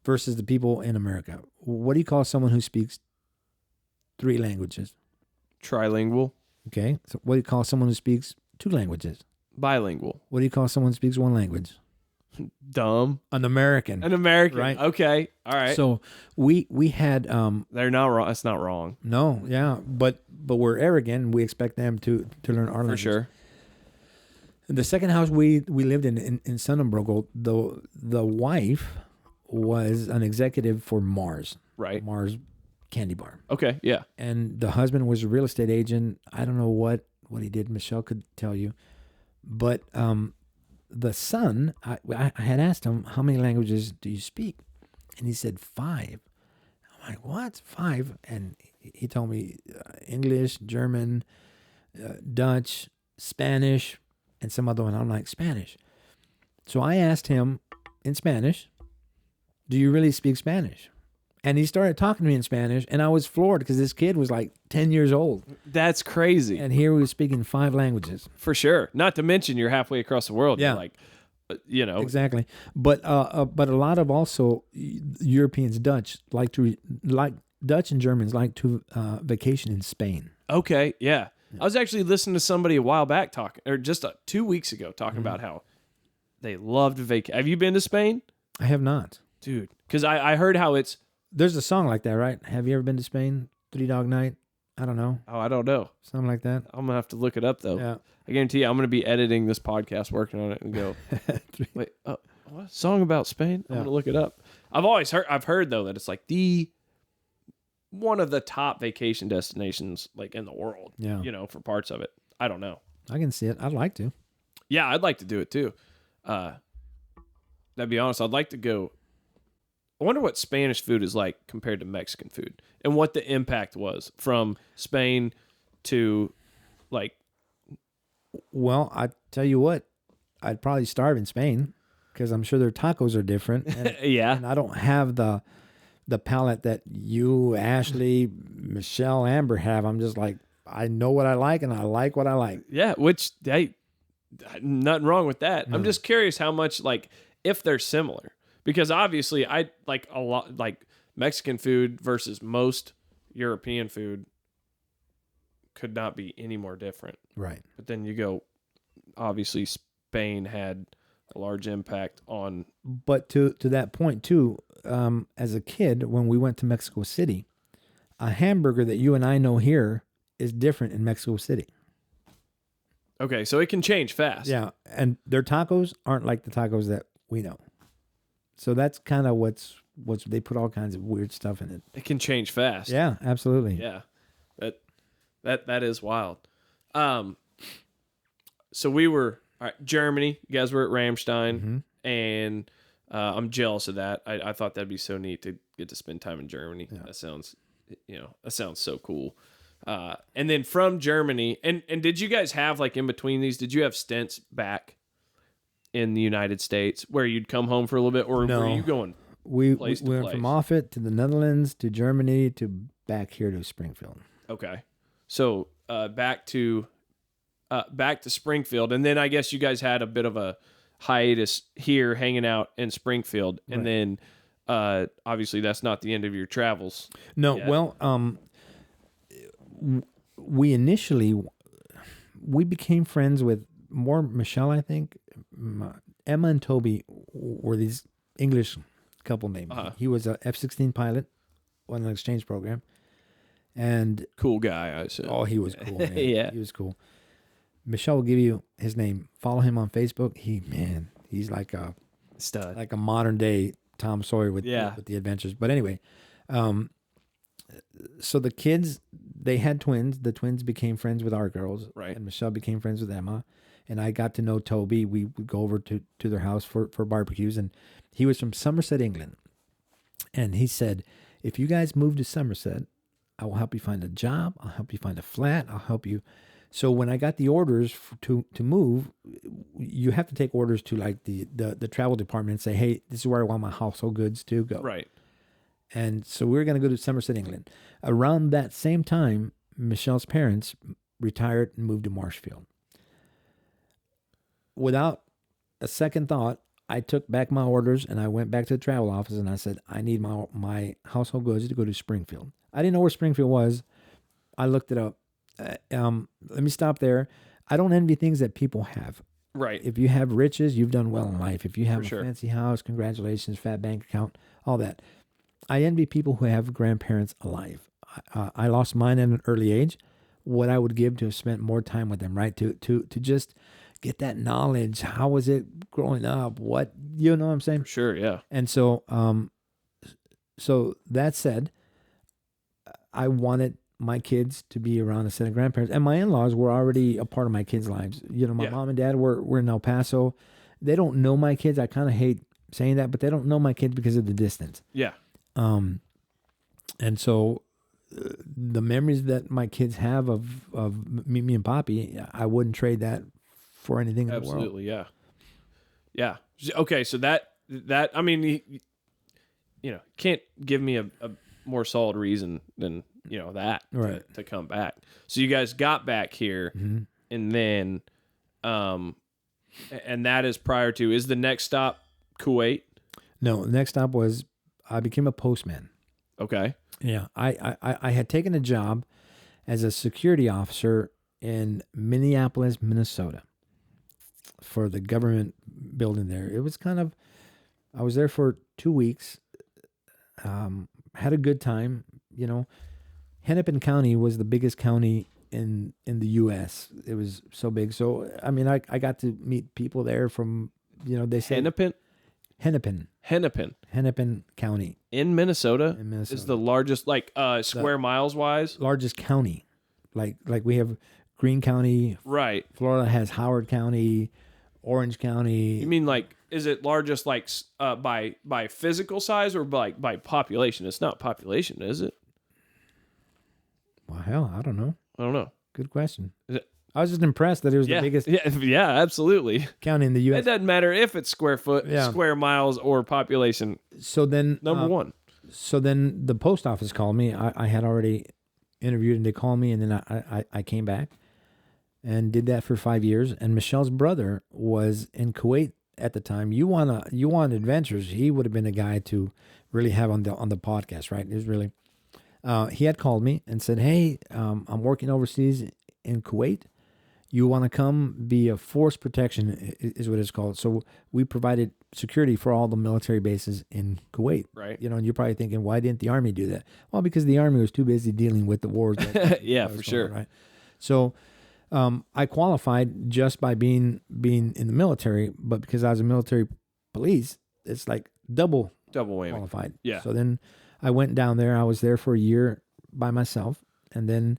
versus the people in America. What do you call someone who speaks 3 languages? Trilingual. Okay. So what do you call someone who speaks 2 languages? Bilingual. What do you call someone who speaks 1 language? Dumb. An American. An American. Right. Okay. All right. So we had They're not wrong. That's not wrong. no, yeah, but we're arrogant, and we expect them to learn our language. For sure. The second house we lived in Sonnenbrügel, the wife was an executive for Mars. Right. Mars candy bar. Okay. Yeah. And the husband was a real estate agent. I don't know what he did. Michelle could tell you. But the son, I had asked him, how many languages do you speak? And he said 5. I'm like, what? 5? And he told me English, German, Dutch, Spanish, and some other one. I'm like, Spanish. So I asked him in Spanish, do you really speak Spanish? And he started talking to me in Spanish, and I was floored because this kid was like 10 years old. That's crazy. And here he was speaking 5 languages. For sure. Not to mention you're halfway across the world. Yeah. You're like, Exactly. But a lot of also Europeans, Dutch and Germans like to vacation in Spain. Okay. Yeah. I was actually listening to somebody a while back talking, or just 2 weeks ago, talking Mm-hmm. about how they loved vacation. Have you been to Spain? I have not. Dude. Because I heard how it's, There's a song like that, right? Have you ever been to Spain? 3 Dog Night? I don't know. I don't know. Something like that. I'm going to have to look it up, though. Yeah. I guarantee you, I'm going to be editing this podcast, working on it, and go, wait, what? Song about Spain? I'm going to look it up. I've heard, though, that it's like one of the top vacation destinations, like, in the world. Yeah. For parts of it. I don't know. I can see it. I'd like to. Yeah, I'd like to do it, too. To be honest, I'd like to go. I wonder what Spanish food is like compared to Mexican food, and what the impact was from Spain to, like. Well, I tell you what, I'd probably starve in Spain because I'm sure their tacos are different. And, Yeah. and I don't have the palate that you, Ashley, Michelle, Amber have. I'm just like, I know what I like, and I like what I like. Yeah, which, hey, nothing wrong with that. No. I'm just curious how much, like, if they're similar. Because obviously, I like a lot, like, Mexican food versus most European food could not be any more different. Right. But then you go, obviously, Spain had a large impact on. But to that point, too, as a kid, when we went to Mexico City, a hamburger that you and I know here is different in Mexico City. Okay, so it can change fast. Yeah, and their tacos aren't like the tacos that we know. So that's kind of what's they put all kinds of weird stuff in it. It can change fast. Yeah, absolutely. Yeah. That is wild. So we were Germany. You guys were at Ramstein, and I'm jealous of that. I thought that'd be so neat to get to spend time in Germany. Yeah. That sounds so cool. And then from Germany, and did you guys have, like, in between these, did you have stints back in the United States where you'd come home for a little bit, or No. were you going We place to went place. from Offutt to the Netherlands to Germany to back here to Springfield. Okay. So back to Springfield, and then I guess you guys had a bit of a hiatus here, hanging out in Springfield, and then obviously that's not the end of your travels. No, yet. well, we became friends with more Michelle, I think. Emma and Toby were these English couple named. He was a F-16 pilot on an exchange program. And cool guy, I assume. Oh, he was cool, man. Yeah. He was cool. Michelle will give you his name. Follow him on Facebook. He's like a stud. Like a modern day Tom Sawyer with the adventures. But anyway, so the kids, they had twins. The twins became friends with our girls. Right. And Michelle became friends with Emma. And I got to know Toby. We would go over to their house for barbecues. And he was from Somerset, England. And he said, if you guys move to Somerset, I will help you find a job. I'll help you find a flat. I'll help you. So when I got the orders to move, you have to take orders to like the travel department and say, hey, this is where I want my household goods to go. Right. And so we were going to go to Somerset, England. Around that same time, Michelle's parents retired and moved to Marshfield. Without a second thought, I took back my orders and I went back to the travel office and I said, I need my household goods to go to Springfield. I didn't know where Springfield was. I looked it up. Let me stop there. I don't envy things that people have. Right. If you have riches, you've done well in life. If you have For a sure. fancy house, congratulations, fat bank account, all that. I envy people who have grandparents alive. I lost mine at an early age. What I would give to have spent more time with them, right? To just get that knowledge. How was it growing up? What, you know what I'm saying? For sure, yeah. And so, so that said, I wanted my kids to be around a set of grandparents, and my in-laws were already a part of my kids' lives. You know, my mom and dad were in El Paso. They don't know my kids. I kind of hate saying that, but they don't know my kids because of the distance. Yeah. And so the memories that my kids have of me and Poppy, I wouldn't trade that for anything in the world. Absolutely, yeah. Yeah. Okay, so that I mean, can't give me a more solid reason than that to come back. So you guys got back here, and then, and that is prior to, is the next stop Kuwait? No, the next stop was I became a postman. Okay. Yeah, I had taken a job as a security officer in Minneapolis, Minnesota, for the government building there. It was I was there for 2 weeks. Had a good time. Hennepin County was the biggest county in the U.S. It was so big. So, I mean, I got to meet people there from, they say... Hennepin County. In Minnesota? In Minnesota. Is the largest, square miles wise? Largest county. Like we have Greene County. Right. Florida has Howard County, Orange County. You mean is it largest by physical size or by population? It's not population, is it? Well, hell, I don't know. I don't know. Good question. I was just impressed that it was the biggest yeah, absolutely. county in the U.S. It doesn't matter if it's square miles, or population. So then, number one. So then the post office called me. I had already interviewed and they called me, and then I came back and did that for 5 years. And Michelle's brother was in Kuwait at the time. You want adventures? He would have been a guy to really have on the podcast, right? It was really. He had called me and said, "Hey, I'm working overseas in Kuwait. You want to come be a force protection is what it's called." So we provided security for all the military bases in Kuwait. Right. And you're probably thinking, why didn't the Army do that? Well, because the Army was too busy dealing with the wars. Yeah, for sure. On, right. So I qualified just by being in the military, but because I was a military police, it's like double whammy. Qualified. Yeah. So then I went down there. I was there for a year by myself. And then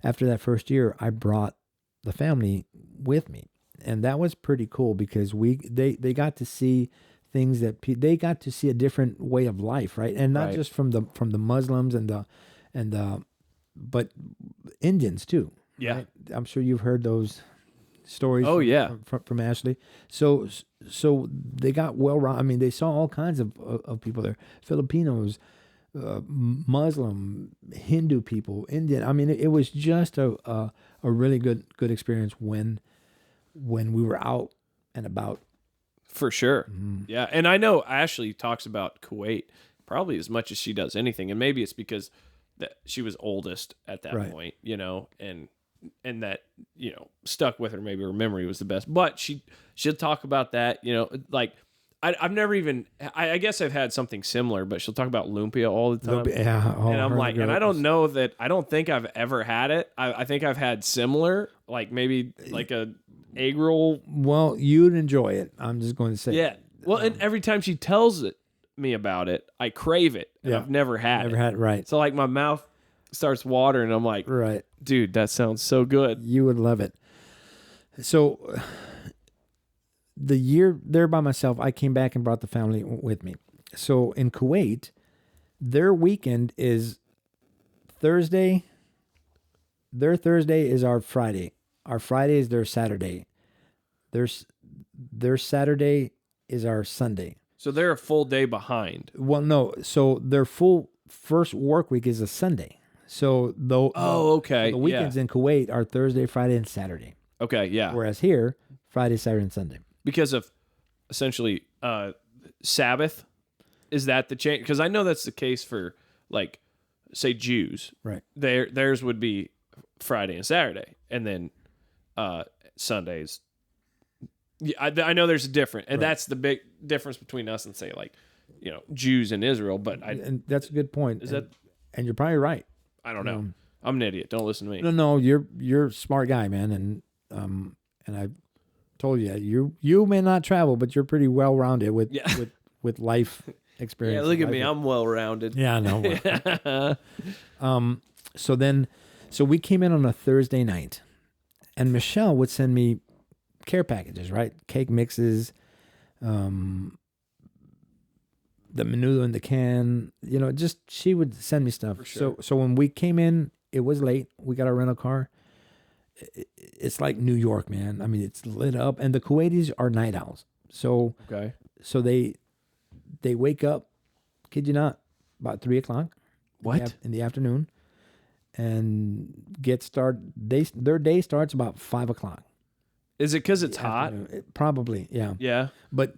after that first year, I brought the family with me. And that was pretty cool because they got to see things that they got to see a different way of life, right? And not just from the Muslims but Indians too. Yeah. Right? I'm sure you've heard those stories. Oh, yeah. From Ashley. So they got I mean, they saw all kinds of people there. Filipinos, Muslim, Hindu people, Indian. I mean, it was just a really good experience when we were out and about. For sure. Yeah. And I know Ashley talks about Kuwait probably as much as she does anything. And maybe it's because that she was oldest at that point, you know, and that, you know, stuck with her. Maybe her memory was the best. But she'll talk about that, you know, like I've never even, I guess I've had something similar, but she'll talk about lumpia all the time. Yeah. And I'm like, and I don't think I've ever had it. I think I've had similar, like maybe like a egg roll. Well, you'd enjoy it. I'm just going to say. Yeah. Well, and every time she tells me about it, I crave it. And I've never had it. Never had it, right. So like my mouth starts watering. I'm like, right, dude, that sounds so good. You would love it. So the year there by myself, I came back and brought the family with me. So in Kuwait, their weekend is Thursday. Their Thursday is our Friday. Our Friday is their Saturday. Their Saturday is our Sunday. So they're a full day behind. Well, no. So their full first work week is a Sunday. So okay. So the weekends in Kuwait are Thursday, Friday, and Saturday. Okay, yeah. Whereas here, Friday, Saturday, and Sunday. Because of essentially Sabbath. Is that the change? Because I know that's the case for, like, say Jews. Right. Theirs would be Friday and Saturday, and then Sundays. Yeah, I know there's a difference, and that's the big difference between us and, say, like, you know, Jews in Israel. But and that's a good point. And you're probably right. I don't know. I'm an idiot. Don't listen to me. No, you're a smart guy, man, and I told you you may not travel, but you're pretty well rounded with life experience. Yeah, look at me. I'm well rounded. Yeah, I know. So we came in on a Thursday night, and Michelle would send me care packages, right? Cake mixes, the menu in the can, you know, just she would send me stuff. For sure. So when we came in, it was late. We got our rental car. It's like New York, man. I mean, it's lit up, and the Kuwaitis are night owls. So they wake up, kid you not, about 3:00. What? In the afternoon, and their day starts about 5:00. Is it because it's hot? Probably, yeah. Yeah. But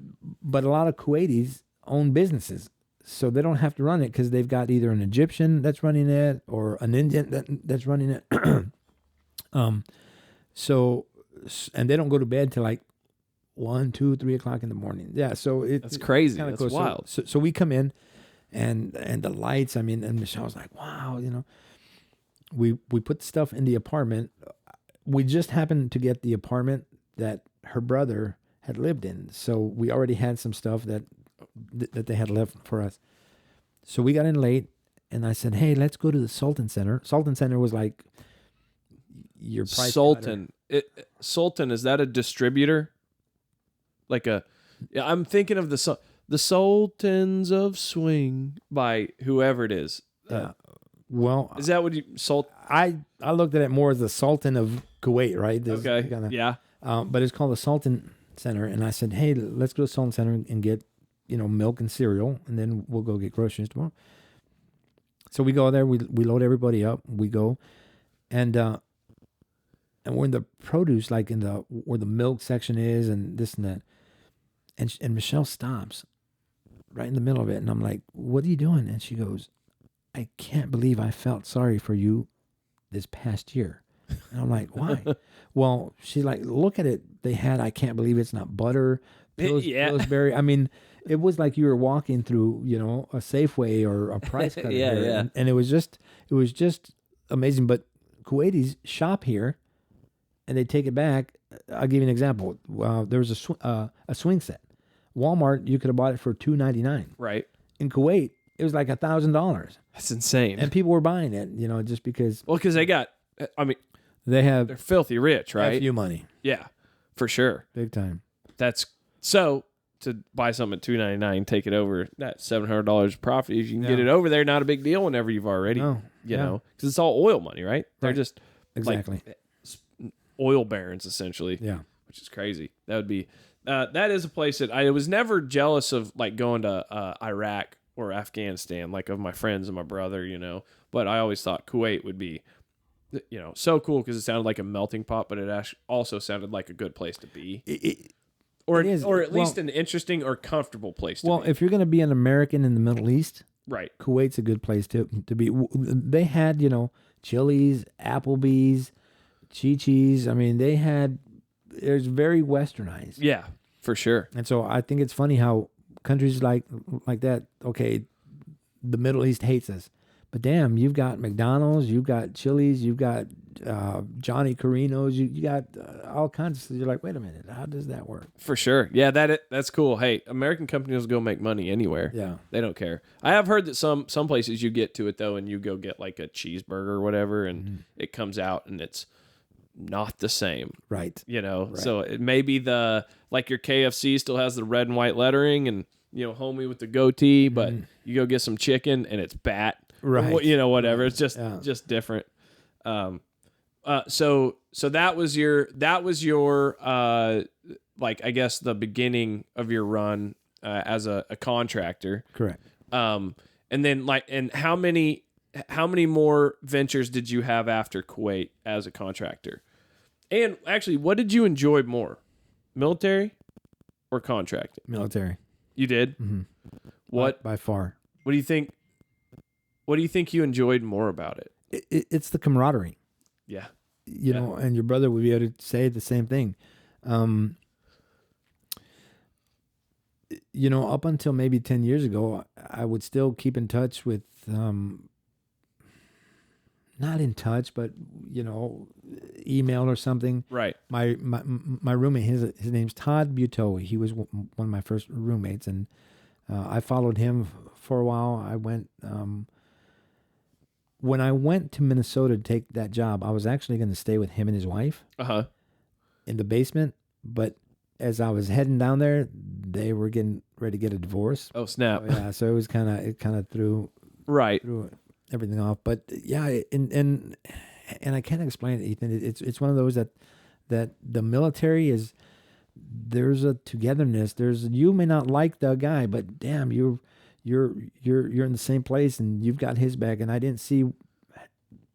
a lot of Kuwaitis own businesses, so they don't have to run it because they've got either an Egyptian that's running it or an Indian that's running it. So, and they don't go to bed till like 1, 2, 3:00 in the morning. Yeah, so that's crazy. That's close. Wild. So we come in, and the lights. I mean, and Michelle's like, wow, you know. We put the stuff in the apartment. We just happened to get the apartment that her brother had lived in, so we already had some stuff that they had left for us. So we got in late, and I said, "Hey, let's go to the Sultan Center." Sultan Center was like your price Sultan. Sultan, is that a distributor? Like I'm thinking of the Sultans of Swing by whoever it is. Well, is that what you I looked at it more as the Sultan of Kuwait, right? Okay. Yeah. But it's called the Sultan Center, and I said, "Hey, let's go to the Sultan Center and get, you know, milk and cereal, and then we'll go get groceries tomorrow." So we go there, we load everybody up, we go, and we're in the produce, like in the where the milk section is, and this and that, and Michelle stops right in the middle of it, and I'm like, "What are you doing?" And she goes, "I can't believe I felt sorry for you this past year." And I'm like, "Why?" Well, she's like, "Look at it. They had, I can't believe it's not butter, Pillsbury." I mean, it was like you were walking through, you know, a Safeway or a Price Cutter. Yeah. And it was just amazing. But Kuwaitis shop here, and they take it back. I'll give you an example. There was a swing set. Walmart, you could have bought it for $2.99. Right. In Kuwait, it was like $1,000. That's insane. And people were buying it, you know, just because. Well, because they got, I mean, they're filthy rich, right? F you money. Yeah, for sure. Big time. That's so to buy something at $2.99, take it over, that $700 profit. If you can get it over there, not a big deal whenever you've already, you know, because it's all oil money, right? They're just exactly. like, oil barons essentially. Yeah. Which is crazy. That would be that is a place that I was never jealous of, like going to Iraq or Afghanistan, like of my friends and my brother, But I always thought Kuwait would be, so cool because it sounded like a melting pot, but it also sounded like a good place to be, or at least an interesting or comfortable place to be. Well, if you're going to be an American in the Middle East, right, Kuwait's a good place to be. They had Chili's, Applebee's, Chi-Chi's. I mean, it's very westernized. Yeah, for sure. And so I think it's funny how countries like that, okay, the Middle East hates us. But damn, you've got McDonald's, you've got Chili's, you've got Johnny Carino's, you got all kinds of stuff. You're like, wait a minute, how does that work? For sure. Yeah, that's cool. Hey, American companies go make money anywhere. Yeah. They don't care. I have heard that some places you get to it, though, and you go get like a cheeseburger or whatever, and it comes out and it's not the same. Right. Right. So it may be like your KFC still has the red and white lettering and, homie with the goatee, but you go get some chicken and it's bat. Right. Whatever. It's just different. So that was your like, I guess the beginning of your run as a contractor. Correct. And then and how many more ventures did you have after Kuwait as a contractor? And actually, what did you enjoy more, military or contracting? Military. You did? Mm-hmm. What by far? What do you think? What do you think you enjoyed more about it? It's the camaraderie. Yeah. And your brother would be able to say the same thing. Up until maybe 10 years ago, I would still keep in touch with, not in touch, but, email or something. Right. My roommate, his name's Todd Buteau. He was one of my first roommates, and I followed him for a while. I went, when I went to Minnesota to take that job, I was actually going to stay with him and his wife in the basement. But as I was heading down there, they were getting ready to get a divorce. Oh, snap. So it was it kind of threw everything off. But yeah, and I can't explain it, Ethan. It's one of those that the military is. There's a togetherness. You may not like the guy, but damn, you're in the same place and you've got his back. And I didn't see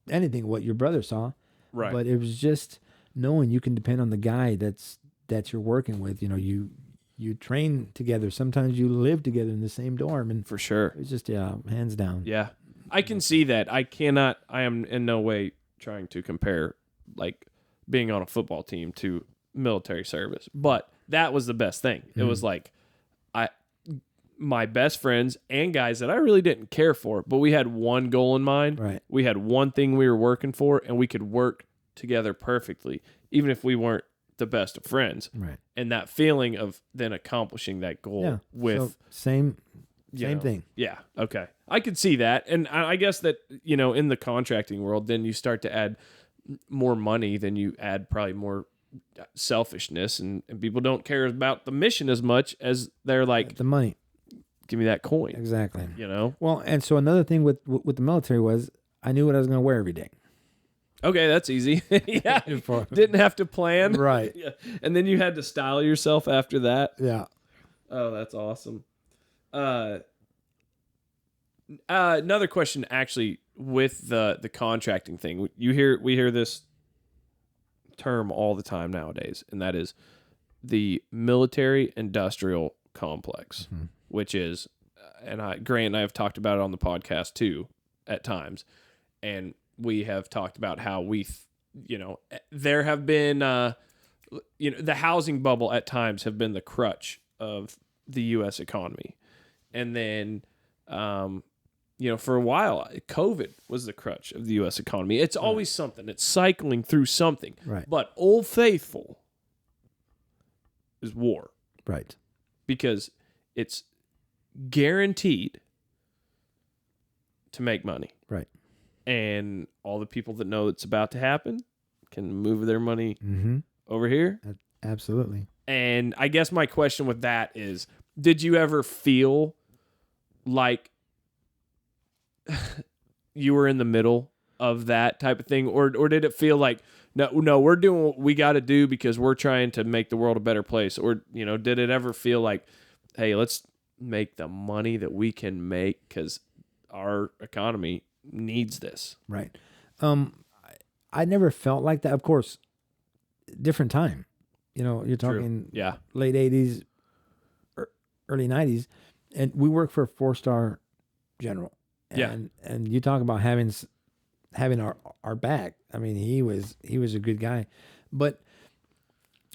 anything what your brother saw, right? But it was just knowing you can depend on the guy that you're working with. You train together. Sometimes you live together in the same dorm, and for sure, it's just hands down. Yeah, I can see that. I am in no way trying to compare like being on a football team to military service, but that was the best thing. It was like my best friends and guys that I really didn't care for, but we had one goal in mind. Right. We had one thing we were working for, and we could work together perfectly, even if we weren't the best of friends. Right. And that feeling of then accomplishing that goal with same thing. Yeah. Okay. I could see that. And I guess that, in the contracting world, then you start to add more money, then you add probably more selfishness, and people don't care about the mission as much as they're like the money. Give me that coin. Exactly. Well, and so another thing with the military was I knew what I was going to wear every day. Okay, that's easy. Yeah. Didn't have to plan. Right. Yeah. And then you had to style yourself after that. Yeah. Oh, that's awesome. Another question actually with the contracting thing. We hear this term all the time nowadays, and that is the military industrial complex, which is, and Grant and I have talked about it on the podcast too at times, and we have talked about how there have been, the housing bubble at times have been the crutch of the U.S. economy, and then, for a while, COVID was the crutch of the U.S. economy. It's always something. It's cycling through something. Right. But Old Faithful is war. Right. Because it's guaranteed to make money. Right. And all the people that know it's about to happen can move their money over here. Absolutely. And I guess my question with that is, did you ever feel like you were in the middle of that type of thing, or did it feel like No, we're doing what we got to do because we're trying to make the world a better place. Or, did it ever feel like, hey, let's make the money that we can make because our economy needs this? Right. I never felt like that. Of course, different time. You're talking Yeah. late 80s, early 90s, and we worked for a 4-star general. And you talk about having our back. I mean, he was a good guy, but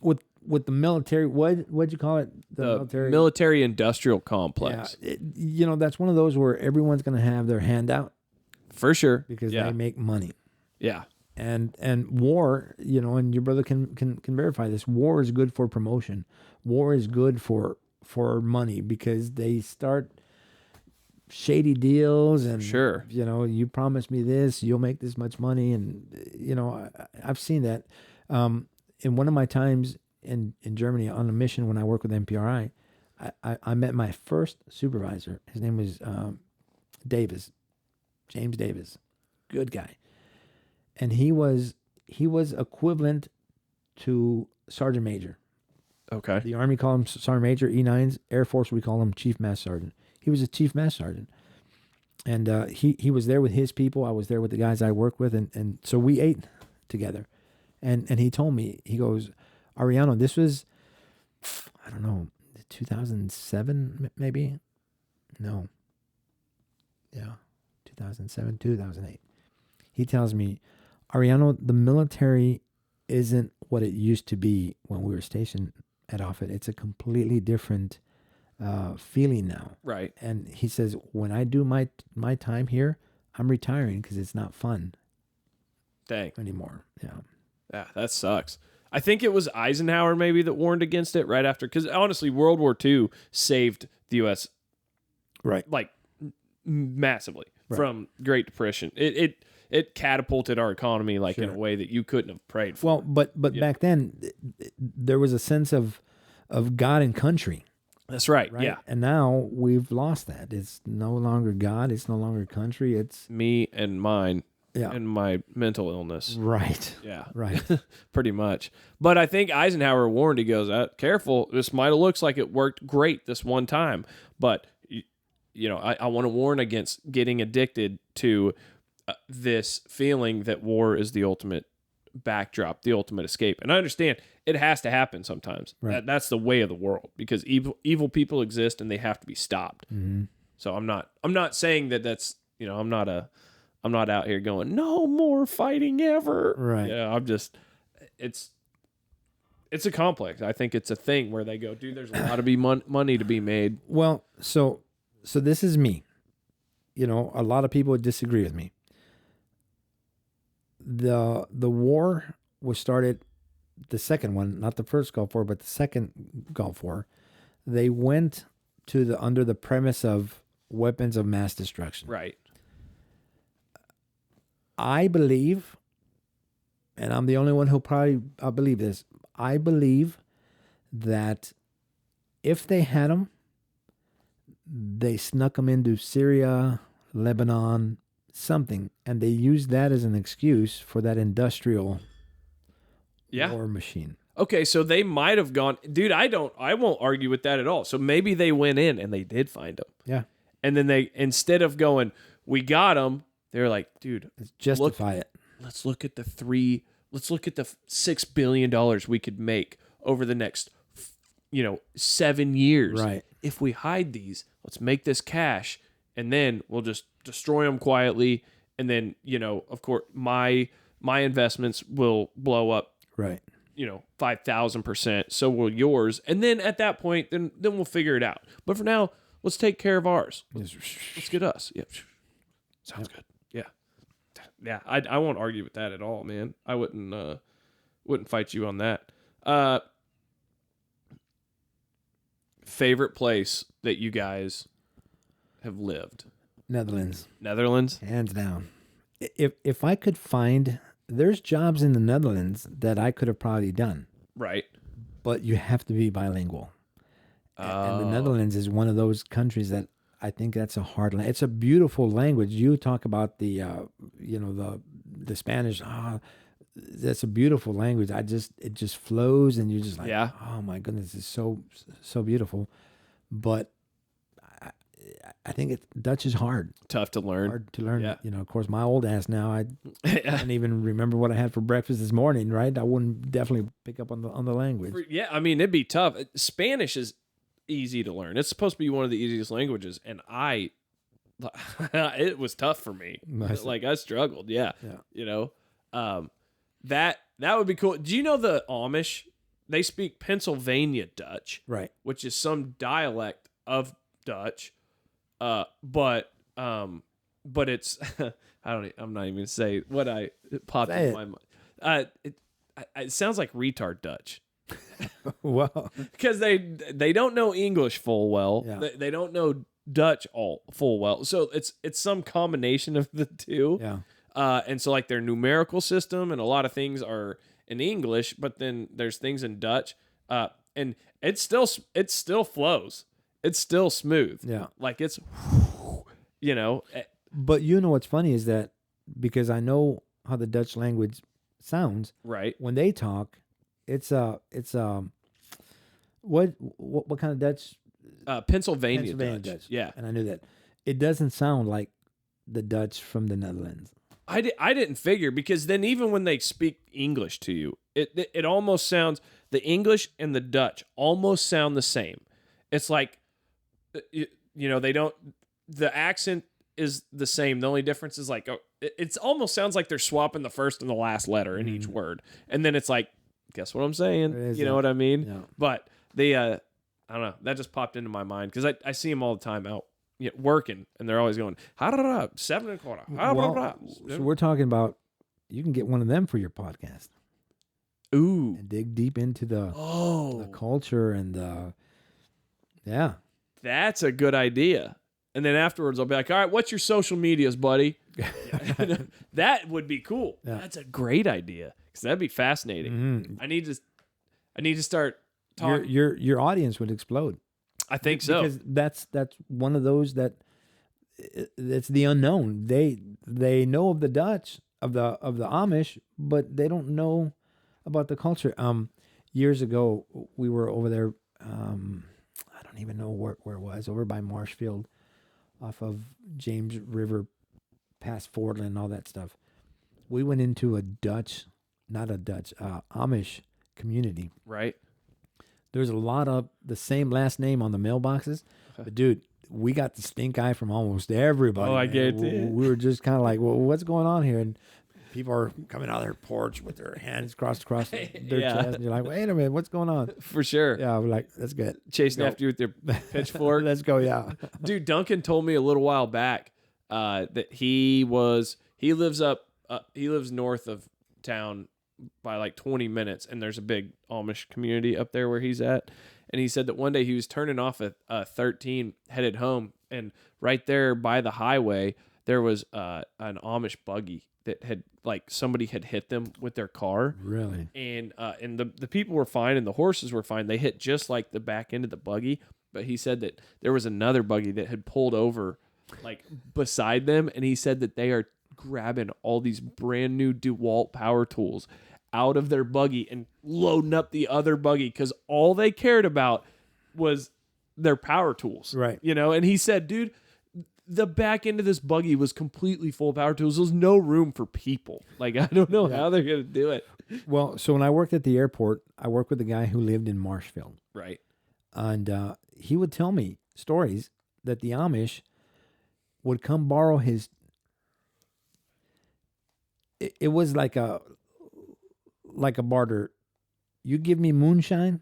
with the military, what'd you call it? The military industrial complex. Yeah, that's one of those where everyone's going to have their hand out For sure. because they make money. Yeah. And war, and your brother can verify this. War is good for promotion. War is good for money because they start shady deals and Sure. You promise me this, you'll make this much money, and I've seen that. In one of my times in Germany on a mission when I worked with MPRI, I met my first supervisor. His name was James Davis, good guy. And he was equivalent to Sergeant Major. Okay. The Army called him Sergeant Major, E9s. Air Force, we call him Chief Master Sergeant. He was a Chief Master Sergeant. And he was there with his people. I was there with the guys I work with. And so we ate together. And he told me, he goes, Arellano, this was, I don't know, 2007 maybe? No. Yeah, 2007, 2008. He tells me, Arellano, the military isn't what it used to be when we were stationed at Offutt. It's a completely different feeling now. Right. And he says, when I do my time here, I'm retiring because it's not fun anymore. Yeah. Yeah, that sucks. I think it was Eisenhower maybe that warned against it right after, because honestly, World War II saved the U.S. Right. Like massively from Great Depression. It catapulted our economy in a way that you couldn't have prayed for. Well, but back then there was a sense of God and country. That's right. Right. Yeah. And now we've lost that. It's no longer God. It's no longer country. It's me and mine. Yeah. And my mental illness. Right. Yeah. Right. Pretty much. But I think Eisenhower warned, he goes, careful, this might have looks like it worked great this one time, but I want to warn against getting addicted to this feeling that war is the ultimate backdrop, the ultimate escape. And I understand it has to happen sometimes. Right. That's the way of the world because evil people exist and they have to be stopped. Mm-hmm. So I'm not saying that's, I'm not out here going, no more fighting ever. Right. Yeah, I'm just, it's a complex. I think it's a thing where they go, dude, there's a lot of money to be made. Well, so this is me. A lot of people would disagree with me. The war was started, the second one, not the first Gulf War, but the second Gulf War. They went under the premise of weapons of mass destruction. Right. I believe, and I'm the only one who I believe this. I believe that if they had them, they snuck them into Syria, Lebanon, something, and they used that as an excuse for that industrial war machine. Okay, so they might have gone, dude, I won't argue with that at all. So maybe they went in and they did find them. Yeah. And then they, instead of going, we got them, they're like, dude, let's justify it. Let's look at the $6 billion we could make over the next, 7 years. Right. If we hide these, let's make this cash, and then we'll just destroy them quietly. And then, of course, my investments will blow up. Right. 5,000%. So will yours. And then at that point, then we'll figure it out. But for now, let's take care of ours. Let's get us. Yep. Sounds good. Yeah. Yeah. I won't argue with that at all, man. I wouldn't fight you on that. Favorite place that you guys have lived? Netherlands. Hands down. If I could find, there's jobs in the Netherlands that I could have probably done. Right. But you have to be bilingual. And the Netherlands is one of those countries that I think that's a hard language. It's a beautiful language. You talk about the Spanish. that's a beautiful language. It just flows, and you're just like, Yeah. oh my goodness, it's so beautiful. But I, I think Dutch is Tough to learn. hard to learn. Yeah. You know, of course, my old ass now, I Yeah. don't even remember what I had for breakfast this morning. Right, I wouldn't definitely pick up on the language. Yeah, I mean, it'd be tough. Spanish is easy to learn. It's supposed to be one of the easiest languages, and it was tough for me. Nice. Like I struggled. Yeah. Yeah. You know, that would be cool. Do you know the Amish? They speak Pennsylvania Dutch, Right. which is some dialect of Dutch. But it's I'm not even gonna say what it popped Say in it. my mind. It sounds like retard Dutch. Well, Because they don't know English full well. Yeah. They don't know Dutch full well. So it's some combination of the two. yeah. And so like their numerical system and a lot of things are in English, but then there's things in Dutch. And it still flows. It's still smooth. Yeah. Like it's, you know, But you know what's funny is that because I know how the Dutch language sounds, right. when they talk, it's what kind of Dutch? Pennsylvania Dutch. Dutch. Yeah. And I knew that. It doesn't sound like the Dutch from the Netherlands. I didn't figure because then even when they speak English to you, it almost sounds, the English and the Dutch almost sound the same. It's like, you know, the accent is the same. The only difference is like, it almost sounds like they're swapping the first and the last letter in each word. And then it's like, guess what I'm saying? It is, You know yeah. what I mean? Yeah. But they, I don't know, that just popped into my mind because I see them all the time out working and they're always going, 7:15. Well, so we're talking about you can get one of them for your podcast Ooh. and dig deep into the culture and yeah. That's a good idea. And then afterwards, I'll be like, all right, what's your social medias, buddy? That would be cool. Yeah. That's a great idea because that'd be fascinating. Mhm. I need to start talking. Your audience would explode. I think so. Because that's one of those that it's the unknown. They know of the Dutch, of the Amish, but they don't know about the culture. Years ago we were over there, I don't even know where it was, over by Marshfield off of James River past Fordland and all that stuff. We went into Amish community. Right. There's a lot of the same last name on the mailboxes. But, dude, we got the stink eye from almost everybody. Oh, I man. guarantee it. We were just kind of like, well, what's going on here? And people are coming out of their porch with their hands crossed across their Yeah. chest. And you're like, wait a minute, what's going on? For sure. Yeah, we're like, that's good. Chasing Go. after you with your pitchfork. Let's go, yeah. Dude, Duncan told me a little while back that he lives north of town by like 20 minutes, and there's a big Amish community up there where he's at. And he said that one day he was turning off at 13 headed home, and right there by the highway there was an Amish buggy that had, like, somebody had hit them with their car. Really? And the people were fine and the horses were fine. They hit just like the back end of the buggy, but he said that there was another buggy that had pulled over like beside them, and he said that they are grabbing all these brand new DeWalt power tools out of their buggy and loading up the other buggy because all they cared about was their power tools. Right. You know, and he said, dude, the back end of this buggy was completely full of power tools. There's no room for people. Like, I don't know how they're going to do it. Well, so when I worked at the airport, I worked with a guy who lived in Marshfield. Right. And he would tell me stories that the Amish would come borrow his. It was like a barter. You give me moonshine,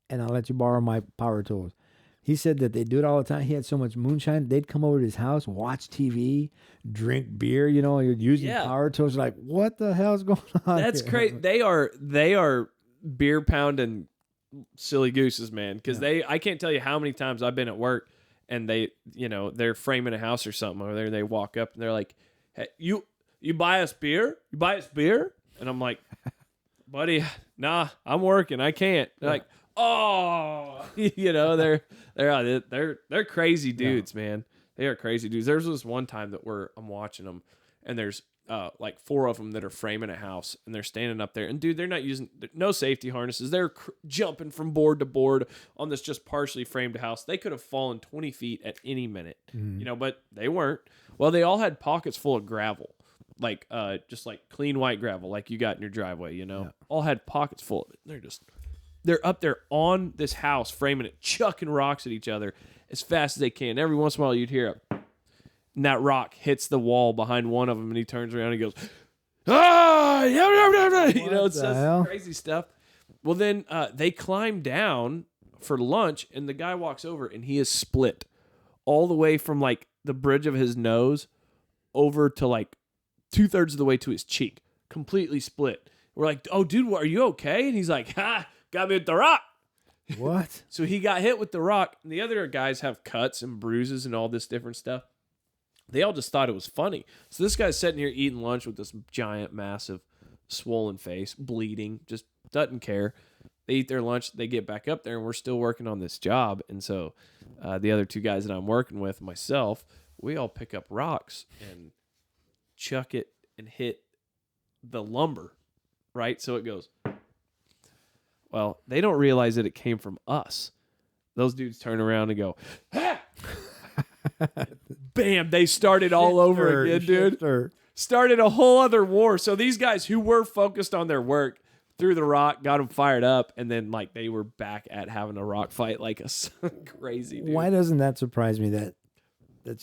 and I'll let you borrow my power tools. He said that they do it all the time. He had so much moonshine, they'd come over to his house, watch TV, drink beer. You know, you're using power tools. Like, what the hell's going on? That's here? great. They are beer pounding silly gooses, man. Because I can't tell you how many times I've been at work and they're framing a house or something over there. They walk up and they're like, "Hey, you buy us beer? You buy us beer?" And I'm like, "Buddy, nah, I'm working. I can't." They're like, "Oh," they're crazy dudes, man. They are crazy dudes. There's this one time that I'm watching them, and there's like 4 of them that are framing a house, and they're standing up there. And dude, they're not using no safety harnesses. They're jumping from board to board on this just partially framed house. They could have fallen 20 feet at any minute, but they weren't. Well, they all had pockets full of gravel, like just like clean white gravel, like you got in your driveway. Yeah. All had pockets full of it. They're up there on this house, framing it, chucking rocks at each other as fast as they can. Every once in a while, you'd hear and that rock hits the wall behind one of them, and he turns around and he goes, "Ah, yeah." It says crazy stuff. Well, then they climb down for lunch, and the guy walks over, and he is split all the way from like the bridge of his nose over to like 2/3 of the way to his cheek, completely split. We're like, "Oh, dude, are you okay?" And he's like, "Ha, got me with the rock." What? So he got hit with the rock, and the other guys have cuts and bruises and all this different stuff. They all just thought it was funny. So this guy's sitting here eating lunch with this giant, massive, swollen face, bleeding, just doesn't care. They eat their lunch, they get back up there, and we're still working on this job. And so the other 2 guys that I'm working with, myself, we all pick up rocks and chuck it and hit the lumber, right? So it goes. Well, they don't realize that it came from us. Those dudes turn around and go, "Ha!" Bam, they started all over again, dude. Started a whole other war. So these guys who were focused on their work threw the rock, got them fired up, and then like they were back at having a rock fight like a crazy dude. Why doesn't that surprise me that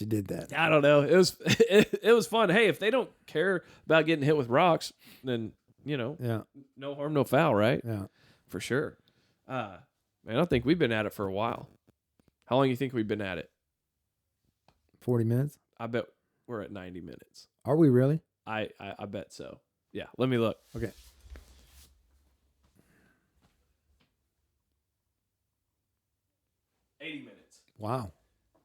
you did that? I don't know. It was fun. Hey, if they don't care about getting hit with rocks, then no harm, no foul, right? Yeah, for sure. Man, I think we've been at it for a while. How long do you think we've been at it? 40 minutes? I bet we're at 90 minutes. Are we really? I bet so. Yeah, let me look. Okay. $80. Wow.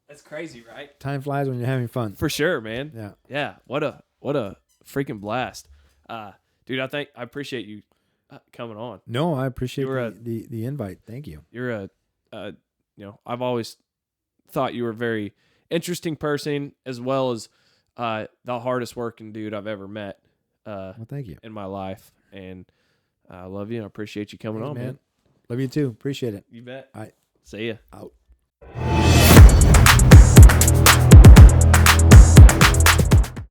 That's crazy, right? Time flies when you're having fun. For sure, man. Yeah. Yeah. What a freaking blast. Dude, I appreciate you coming on. No, I appreciate the invite. Thank you. You're I've always thought you were a very interesting person, as well as the hardest working dude I've ever met. Well, thank you. In my life. And I love you. I appreciate you coming on, man. Love you too. Appreciate it. You bet. All right. See ya. Out.